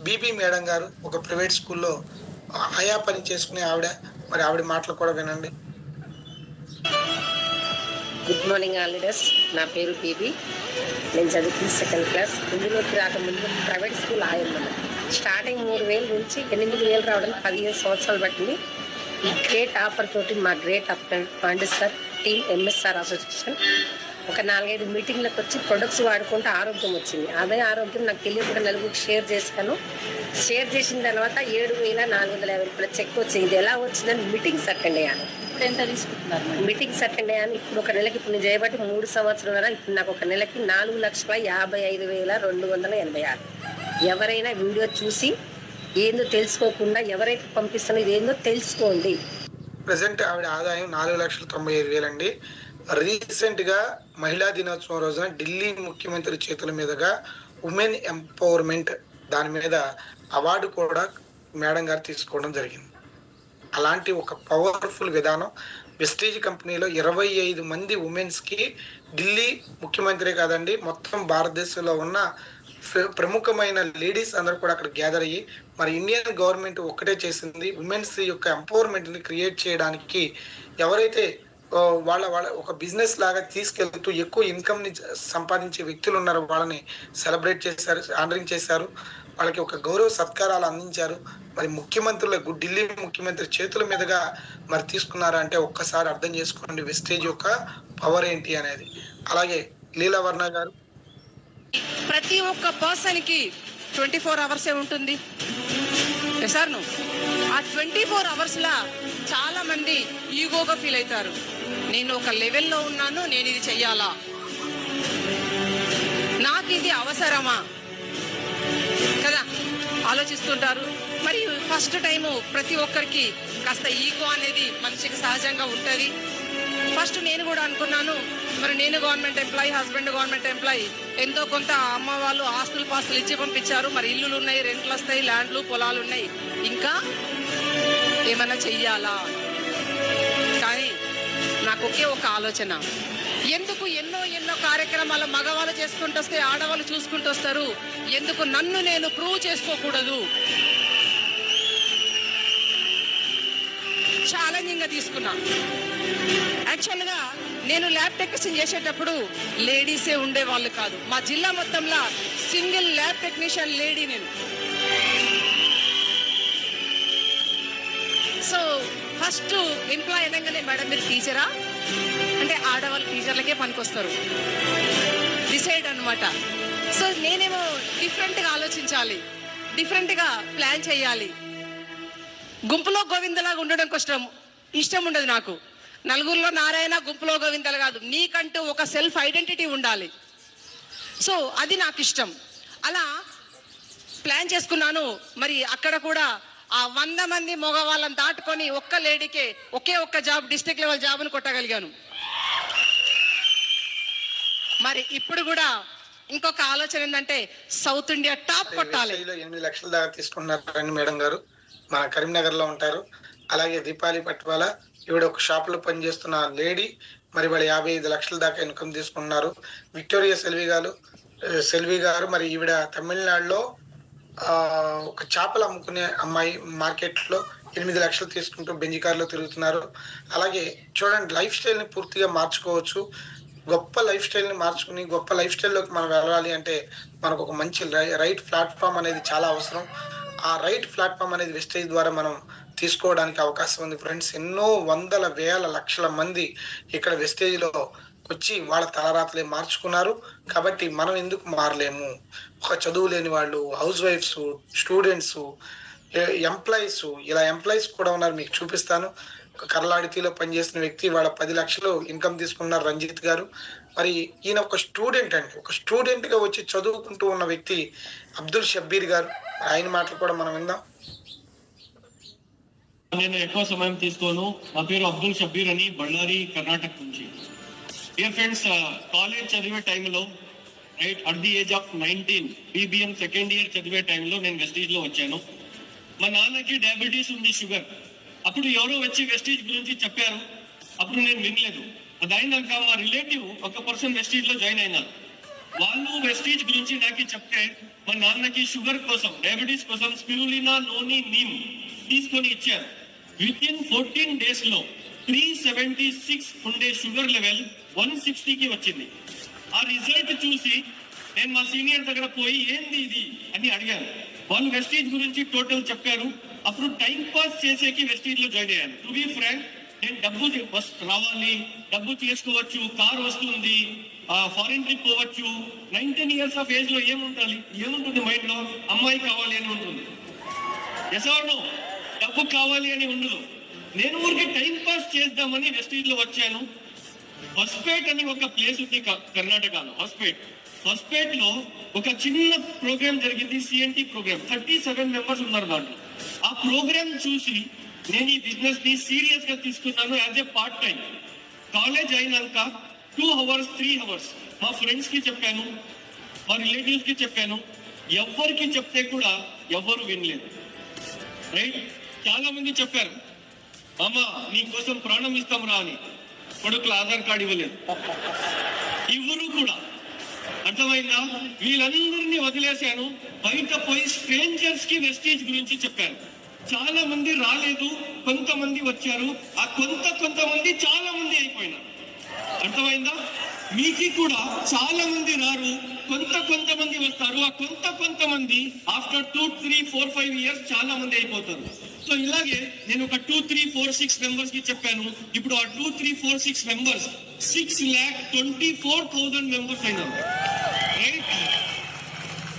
బీబీ మేడం గారు ఒక ప్రైవేట్ స్కూల్లో ఆయా పని చేసుకునే ఆవిడ, మరి ఆవిడ మాటలు కూడా వినండి. Good morning all leaders. నా పేరు బీబీ. నేను చదువుతుంది 2nd క్లాస్. ఇందులోకి రాకముందు ప్రైవేట్ స్కూల్ ఆయమ్మను. స్టార్టింగ్ 3,000 నుంచి 8,000 రావడానికి 15 సంవత్సరాలు పట్టింది. ఈ గ్రేట్ ఆఫర్ తోటి మా great fund sir team MSR association ఒక 4-5 మీటింగ్లకు వచ్చి ప్రొడక్ట్స్ వాడుకుంటే ఆరోగ్యం వచ్చింది. అదే ఆరోగ్యం నాకు తెలియకుండా నలుగురికి షేర్ చేశాను. షేర్ చేసిన తర్వాత 7,450 రూపాయల చెక్ వచ్చింది. ఇది ఎలా వచ్చిందని మీటింగ్స్ అటెండ్ అయ్యాను. ఇప్పుడు ఎంత తీసుకుంటున్నారు? మీటింగ్స్ అటెండ్ అయ్యాను. ఇప్పుడు ఒక నెలకి, ఇప్పుడు నేను చేయబట్టి 3 సంవత్సరాల, ఇప్పుడు నాకు ఒక నెలకి 4,55,286. ఎవరైనా వీడియో చూసి ఏందో తెలుసుకోకుండా ఎవరైతే పంపిస్తానో ఇదేందో తెలుసుకోండి. ప్రజెంట్ ఆవిడ ఆదాయం 4,95,000 అండి. రీసెంట్ గా మహిళా దినోత్సవం రోజున ఢిల్లీ ముఖ్యమంత్రి చేతుల మీదుగా ఉమెన్ ఎంపవర్మెంట్ దాని మీద అవార్డు కూడా మేడం గారు తీసుకోవడం జరిగింది. అలాంటి ఒక పవర్ఫుల్ విధానం వెస్టీజ్ కంపెనీలో 25 మంది ఉమెన్స్ కి ఢిల్లీ ముఖ్యమంత్రి కాదండి, మొత్తం భారతదేశంలో ఉన్న ప్రముఖమైన లేడీస్ అందరూ కూడా అక్కడ గ్యాదర్ అయ్యి మరి ఇండియన్ గవర్నమెంట్ ఒక్కటే చేసింది ఉమెన్స్ యొక్క ఎంపవర్మెంట్ ని క్రియేట్ చేయడానికి. ఎవరైతే వాళ్ళ ఒక బిజినెస్ లాగా తీసుకెళ్తూ ఎక్కువ ఇన్కమ్ ని సంపాదించే వ్యక్తులు ఉన్నారో వాళ్ళని సెలబ్రేట్ చేశారు, ఆనరింగ్ చేశారు, వాళ్ళకి ఒక గౌరవ సత్కారాలు అందించారు. మరి ముఖ్యమంత్రుల ఢిల్లీ ముఖ్యమంత్రి చేతుల మీదుగా మరి తీసుకున్నారు అంటే ఒక్కసారి అర్థం చేసుకోండి వెస్టేజ్ యొక్క పవర్ ఏంటి అనేది. అలాగే లీలావర్ణ గారు, ప్రతి ఒక్క పర్సన్ కి 24 అవర్సే ఉంటుంది సార్. ఆ 24 అవర్స్ లా చాలా మంది ఈగోగా ఫీల్ అవుతారు. నేను ఒక లెవెల్లో ఉన్నాను, నేను ఇది చెయ్యాలా, నాకు ఇది అవసరమా కదా ఆలోచిస్తుంటారు. మరి ఫస్ట్ టైము ప్రతి ఒక్కరికి కాస్త ఈగో అనేది మనిషికి సహజంగా ఉంటుంది. ఫస్ట్ నేను కూడా అనుకున్నాను, మరి నేను government employee, husband government employee, ఎంతో కొంత అమ్మ వాళ్ళు ఆస్తులు పాస్తులు ఇచ్చి పంపించారు, మరి ఇల్లులు ఉన్నాయి, రెంట్లు వస్తాయి, ల్యాండ్లు పొలాలు ఉన్నాయి, ఇంకా ఏమైనా చెయ్యాలా. కానీ నాకు ఒకే ఒక ఆలోచన, ఎందుకు ఎన్నో కార్యక్రమాలు మగవాళ్ళు చేసుకుంటూ వస్తే ఆడవాళ్ళు చూసుకుంటూ వస్తారు, ఎందుకు నన్ను నేను ప్రూవ్ చేసుకోకూడదు. ఛాలెంజింగ్ గా తీసుకున్నా. యాక్చువల్ గా నేను ల్యాబ్ టెక్నీషియన్ చేసేటప్పుడు లేడీసే ఉండేవాళ్ళు కాదు. మా జిల్లా మొత్తంలో సింగిల్ ల్యాబ్ టెక్నీషియన్ లేడీ నేను. సో ఫస్ట్ ఎంప్లాయ్ అనగానే మేడం మీరు టీచరా అంటే ఆడవాళ్ళు టీచర్లకే పనికొస్తారు డిసైడ్ అనమాట. సో నేనేమో డిఫరెంట్ గా ఆలోచించాలి, డిఫరెంట్ గా ప్లాన్ చేయాలి. గుంపులో గోవిందలాగా ఉండడం ఇష్టం ఉండదు నాకు. నలుగురిలో నారాయణ, గుంపులో గోవిందలు కాదు, నీకంటూ ఒక సెల్ఫ్ ఐడెంటిటీ ఉండాలి. సో అది నాకు ఇష్టం. అలా ప్లాన్ చేసుకున్నాను. మరి అక్కడ కూడా ఆ 100 మంది మగవాళ్ళని దాటుకొని ఒక్క లేడీకే ఒక్క జాబ్, డిస్ట్రిక్ట్ లెవెల్ జాబ్ను కొట్టగలిగాను. మరి ఇప్పుడు కూడా ఇంకొక ఆలోచన ఏంటంటే సౌత్ ఇండియా టాప్ కొట్టాలి. 8 లక్షల దాకా తీసుకున్నారు మేడం గారు, మన కరీంనగర్ లో ఉంటారు. అలాగే దీపాలి పట్వాల, ఈవిడ ఒక షాప్ లో పనిచేస్తున్న లేడీ, మరి వాళ్ళు 55 లక్షల దాకా ఇన్కమ్ తీసుకున్నారు. విక్టోరియా సెల్వి గారు మరి ఈవిడ తమిళనాడులో ఒక చేపలు అమ్ముకునే అమ్మాయి, మార్కెట్ లో 8 లక్షలు తీసుకుంటూ బెంజి కార్లో తిరుగుతున్నారు. అలాగే చూడండి, లైఫ్ స్టైల్ ని పూర్తిగా మార్చుకోవచ్చు. గొప్ప లైఫ్ స్టైల్ ని మార్చుకుని గొప్ప లైఫ్ స్టైల్లోకి మనం వెళ్ళాలి అంటే మనకు ఒక మంచి రైట్ ప్లాట్ఫామ్ అనేది చాలా అవసరం. ఆ రైట్ ప్లాట్ఫామ్ అనేది వెస్టేజ్ ద్వారా మనం తీసుకోవడానికి అవకాశం ఉంది ఫ్రెండ్స్. ఎన్నో వందల వేల లక్షల మంది ఇక్కడ వెస్టేజ్ లో వచ్చి వాళ్ళ తలరాతలే మార్చుకున్నారు. కాబట్టి మనం ఎందుకు మారలేము? ఒక చదువు లేని వాళ్ళు, హౌస్ వైఫ్స్, స్టూడెంట్స్, ఎంప్లాయీస్, ఇలా ఎంప్లాయీస్ కూడా ఉన్నారు. మీకు చూపిస్తాను. కర్లాడితిలో పనిచేసిన వ్యక్తి వాళ్ళ 10 లక్షలు ఇన్కమ్ తీసుకున్నారు, రంజిత్ గారు. మరి ఈయన ఒక స్టూడెంట్ అండి, ఒక స్టూడెంట్ గా వచ్చి చదువుకుంటూ ఉన్న వ్యక్తి అబ్దుల్ షబ్బీర్ గారు. ఆయన మాటలు కూడా మనం విందాం. నేను ఎక్కువ సమయం తీసుకోను. నా పేరు అబ్దుల్ షబ్బీర్ అని, బళ్ళారి, కర్ణాటక నుంచి. డియర్ ఫ్రెండ్స్, కాలేజ్ చదివే టైంలో right at the age of 19 BBM second year చదివే టైంలో నేను వెస్టీజ్ లో వచ్చాను. మా నాన్నకి డయాబెటీస్ ఉంది, షుగర్. అప్పుడు ఎవరో వచ్చి వెస్టీజ్ గురించి చెప్పారు, అప్పుడు నేను వినలేదు. అది అయినాక మా రిలేటివ్ ఒక పర్సన్ వెస్టీజ్ లో జాయిన్ అయినారు. వాళ్ళు వెస్టీజ్ గురించి నాకు చెప్తే మా నాన్నకి షుగర్ కోసం, డయాబెటీస్ కోసం స్పిరులినా నోని నీమ్ తీసుకొని ఇచ్చారు. విత్ ఇన్ 14 days లో 376 ఉండే షుగర్ లెవెల్ 160కి వచ్చింది. ఆ రిజల్ట్ చూసి నేను మా సీనియర్ దగ్గర పోయి ఏంది ఇది అని అడిగాను. వాళ్ళు వెస్టీజ్ గురించి టోటల్ చెప్పారు. అప్పుడు టైం పాస్ చేసేకి వెస్టీజ్ లో జాయిన్ అయ్యాను. టు బి ఫ్రాంక్, నేను డబ్బు రావాలి, డబ్బు చేసుకోవచ్చు, కార్ వస్తుంది, ఫారిన్ ట్రిప్ పోవచ్చు. 19 years ఆఫ్ ఏజ్ లో ఏముంటుంది మైండ్ లో? అమ్మాయి కావాలి అని ఉంటుంది, ఎస్ ఆర్ నో? డబ్బు కావాలి అని ఉండదు. నేను ఊరికి టైం పాస్ చేద్దామని వెస్టీజ్ లో వచ్చాను. హొస్పేట్ అని ఒక ప్లేస్ ఉంది కర్ణాటకలో. హొస్పేట్ లో ఒక చిన్న ప్రోగ్రామ్ జరిగింది, CNT ప్రోగ్రామ్. 37 members ఉన్నారు దాంట్లో. ఆ ప్రోగ్రామ్ చూసి నేను ఈ బిజినెస్ ని సీరియస్ గా తీసుకున్నాను as a part time. College అయినాక 2 hours 3 hours మా ఫ్రెండ్స్ కి చెప్పాను, మా రిలేటివ్స్ కి చెప్పాను. ఎవరికి చెప్తే కూడా ఎవరు వినలేదు. రైట్, చాలా మంది చెప్పారు, అమ్మ నీకోసం ప్రాణం ఇస్తాం రా అని. కొడుకుల ఆధార్ కార్డు ఇవ్వలేదు, ఇవ్వరు కూడా. అర్థమైందా? వీళ్ళందరినీ వదిలేశాను. బయట పోయి స్ట్రేంజర్స్ కి వెస్టీజ్ గురించి చెప్పాను. చాలా మంది రాలేదు, కొంతమంది వచ్చారు. ఆ కొంతమంది చాలా మంది అయిపోయినారు. అర్థమైందా? మీకు కూడా చాలా మంది రారు, కొంతమంది వస్తారు. ఆ కొంతమంది ఆఫ్టర్ 2, 3, 4, 5 years చాలా మంది అయిపోతారు. సో ఇలాగే నేను ఒక 2, 3, 4, 6 members కి చెప్పాను. ఇప్పుడు ఆ 2, 3, 4, 6 members 6,24,000 members అయినారు. Right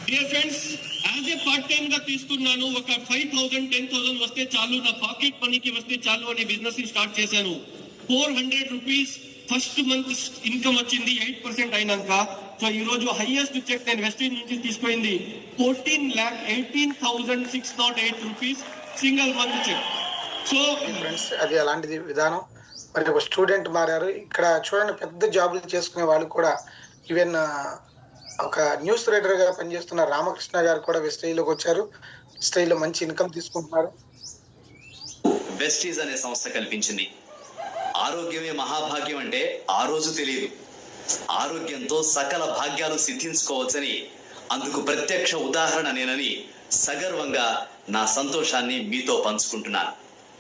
dear friends, as a part time గా తీసుకున్నాను. ఒక 5,000, 10,000 వస్తే చాలు, నా పాకెట్ మనీకి వస్తే చాలు అనే బిజినెస్ ని స్టార్ట్ చేశాను. 400 rupees ఫస్ట్ మంత్ ఇన్కమ్ వచ్చింది 8% అయినాక. సో ఈ రోజు హైయెస్ట్ చెక్ నేను వెస్టీజ్ నుంచి తీసుకుంది 14,18,608 rupees single month cheque. So friends, అది అలాంటిది విధానం. మరి ఒక స్టూడెంట్ మారారు. ఇక్కడ చూడండి, పెద్ద జాబులు చేసుకునే వాళ్ళు కూడా, ఈవెన్ ఒక న్యూస్ రైటర్ గా పనిచేస్తున్న రామకృష్ణ గారు కూడా వెస్టీజ్ లోకి వచ్చారు. వెస్టీజ్ లో మంచి ఇన్కమ్ తీసుకుంటున్నారు. వెస్టీజ్ అనే సంస్థ కల్పించింది. ఆరోగ్యమే మహాభాగ్యం అంటే ఆ రోజు తెలియదు. ఆరోగ్యంతో సకల భాగ్యాలు సిద్ధించుకోవచ్చని అందుకు ప్రత్యక్ష ఉదాహరణ నేనని సగర్వంగా నా సంతోషాన్ని మీతో పంచుకుంటున్నాను.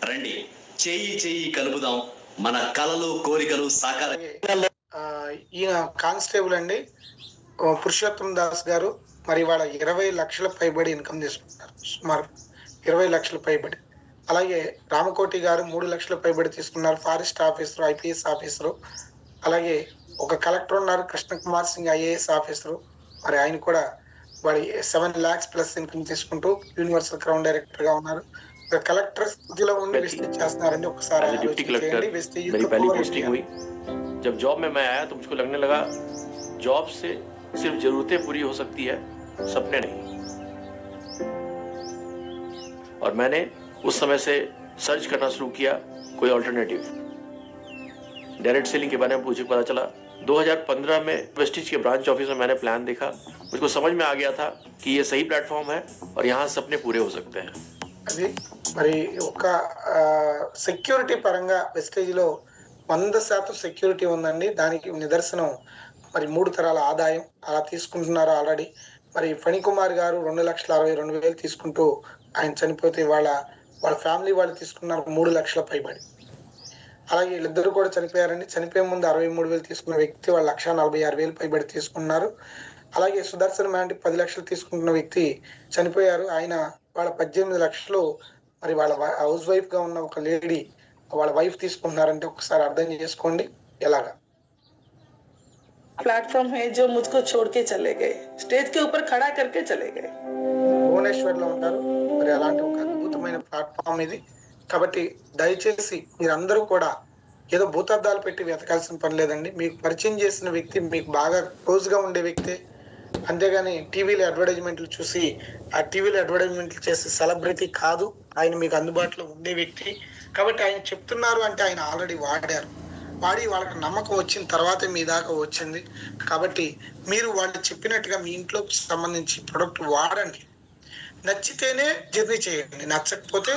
రండి, చేయి కలుపుదాం, మన కలలు కోరికలు సాకారం. ఈయన కానిస్టేబుల్ అండి, పురుషోత్తం దాస్ గారు. మరి వాళ్ళ 20 లక్షల పైబడి ఇన్కమ్ తీసుకుంటారు, సుమారు 20 లక్షల పైబడి. అలాగే రామకోటి గారు 3 లక్షల పైబడి తీసుకున్నారు, ఫారెస్ట్ ఆఫీసర్, IPS ఆఫీసరు. అలాగే ఒక కలెక్టర్ ఉన్నారు, కృష్ణకుమార్ సింగ్, IAS ఆఫీసరు. మరి ఆయన కూడా వాడి 7 lakhs ప్లస్ ఇన్కమ్ తీసుకుంటూ యూనివర్సల్ క్రౌన్ డైరెక్టర్ గా ఉన్నారు. కలెక్టర్ స్థితిలో ఉండి వెస్టీజ్ చేస్తున్నారండి. ఒకసారి जब जॉब में मैं आया तो मुझको लगने लगा जॉब से सिर्फ जरूरतें पूरी हो सकती है, सपने नहीं. और मैंने उस समय से सर्च करना शुरू किया कोई ऑल्टरनेटिव. डायरेक्ट सेलिंग के बारे में मुझे पता चला. 2015 में वेस्टीज के ब्रांच ऑफिस में मैंने प्लान देखा. मुझको समझ में आ गया था कि ये सही प्लेटफॉर्म है और यहाँ सपने पूरे हो सकते हैं. అది మరి ఒక సెక్యూరిటీ పరంగా వెస్టేజ్ లో 100% సెక్యూరిటీ ఉందండి. దానికి నిదర్శనం మరి 3 తరాల ఆదాయం అలా తీసుకుంటున్నారు ఆల్రెడీ. మరి ఫణికుమార్ గారు 2,62,000 తీసుకుంటూ ఆయన చనిపోతే వాళ్ళ ఫ్యామిలీ వాళ్ళు తీసుకున్నారు 3 లక్షల పైబడి. అలాగే వీళ్ళిద్దరు కూడా చనిపోయారండి. చనిపోయే ముందు 63,000 తీసుకున్న వ్యక్తి వాళ్ళు 1,46,000 పైబడి తీసుకున్నారు. అలాగే సుదర్శన్ మ్యాంటి 10 లక్షలు తీసుకుంటున్న వ్యక్తి చనిపోయారు. ఆయన వాళ్ళ 18 లక్షలు మరి వాళ్ళ హౌస్ వైఫ్ గా ఉన్న ఒక లేడీ వాళ్ళ వైఫ్ తీసుకుంటున్నారంటే ఒకసారి అర్థం చేసుకోండి ఎలాగా. प्लेटफॉर्म है जो मुझको छोड़ के चले गए, स्टेज के ऊपर खड़ा करके चले गए. భువనేశ్వర్ లో ఉంటారు. మరి అలాంటి ఒక అద్భుతమైన ప్లాట్ఫామ్ ఇది. కాబట్టి దయచేసి మీరందరూ కూడా ఏదో భూతార్థాలు పెట్టి వెతకాల్సిన పని లేదండి. మీకు పరిచయం చేసిన వ్యక్తి మీకు బాగా క్లోజ్ గా ఉండే వ్యక్తి, అంతేగాని టీవీలో అడ్వర్టైజ్మెంట్లు చూసి ఆ టీవీలో అడ్వర్టైజ్మెంట్లు చేసే సెలబ్రిటీ కాదు. ఆయన మీకు అందుబాటులో ఉండే వ్యక్తి. కాబట్టి ఆయన చెప్తున్నారు అంటే ఆయన ఆల్రెడీ వాడారు. వాడి వాళ్ళకి నమ్మకం వచ్చిన తర్వాతే మీ దాకా వచ్చింది. కాబట్టి మీరు వాళ్ళు చెప్పినట్టుగా మీ ఇంట్లోకి సంబంధించి ప్రొడక్ట్ వాడండి. నచ్చితేనే జర్నీ చేయండి, నచ్చకపోతే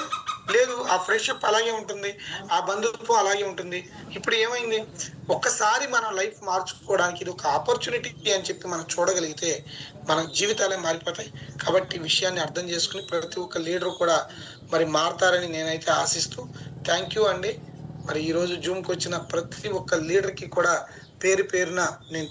లేదు. ఆ ఫ్రెండ్షిప్ అలాగే ఉంటుంది, ఆ బంధుత్వం అలాగే ఉంటుంది. ఇప్పుడు ఏమైంది, ఒక్కసారి మనం లైఫ్ మార్చుకోవడానికి ఇది ఒక ఆపర్చునిటీ అని చెప్పి మనం చూడగలిగితే మన జీవితాలే మారిపోతాయి. కాబట్టి ఈ విషయాన్ని అర్థం చేసుకుని ప్రతి ఒక్క లీడర్ కూడా మరి మారతారని నేనైతే ఆశిస్తూ థ్యాంక్ యూ అండి. మరి ఈరోజు జూమ్కి వచ్చిన ప్రతి ఒక్క లీడర్కి కూడా పేరు పేరున నేను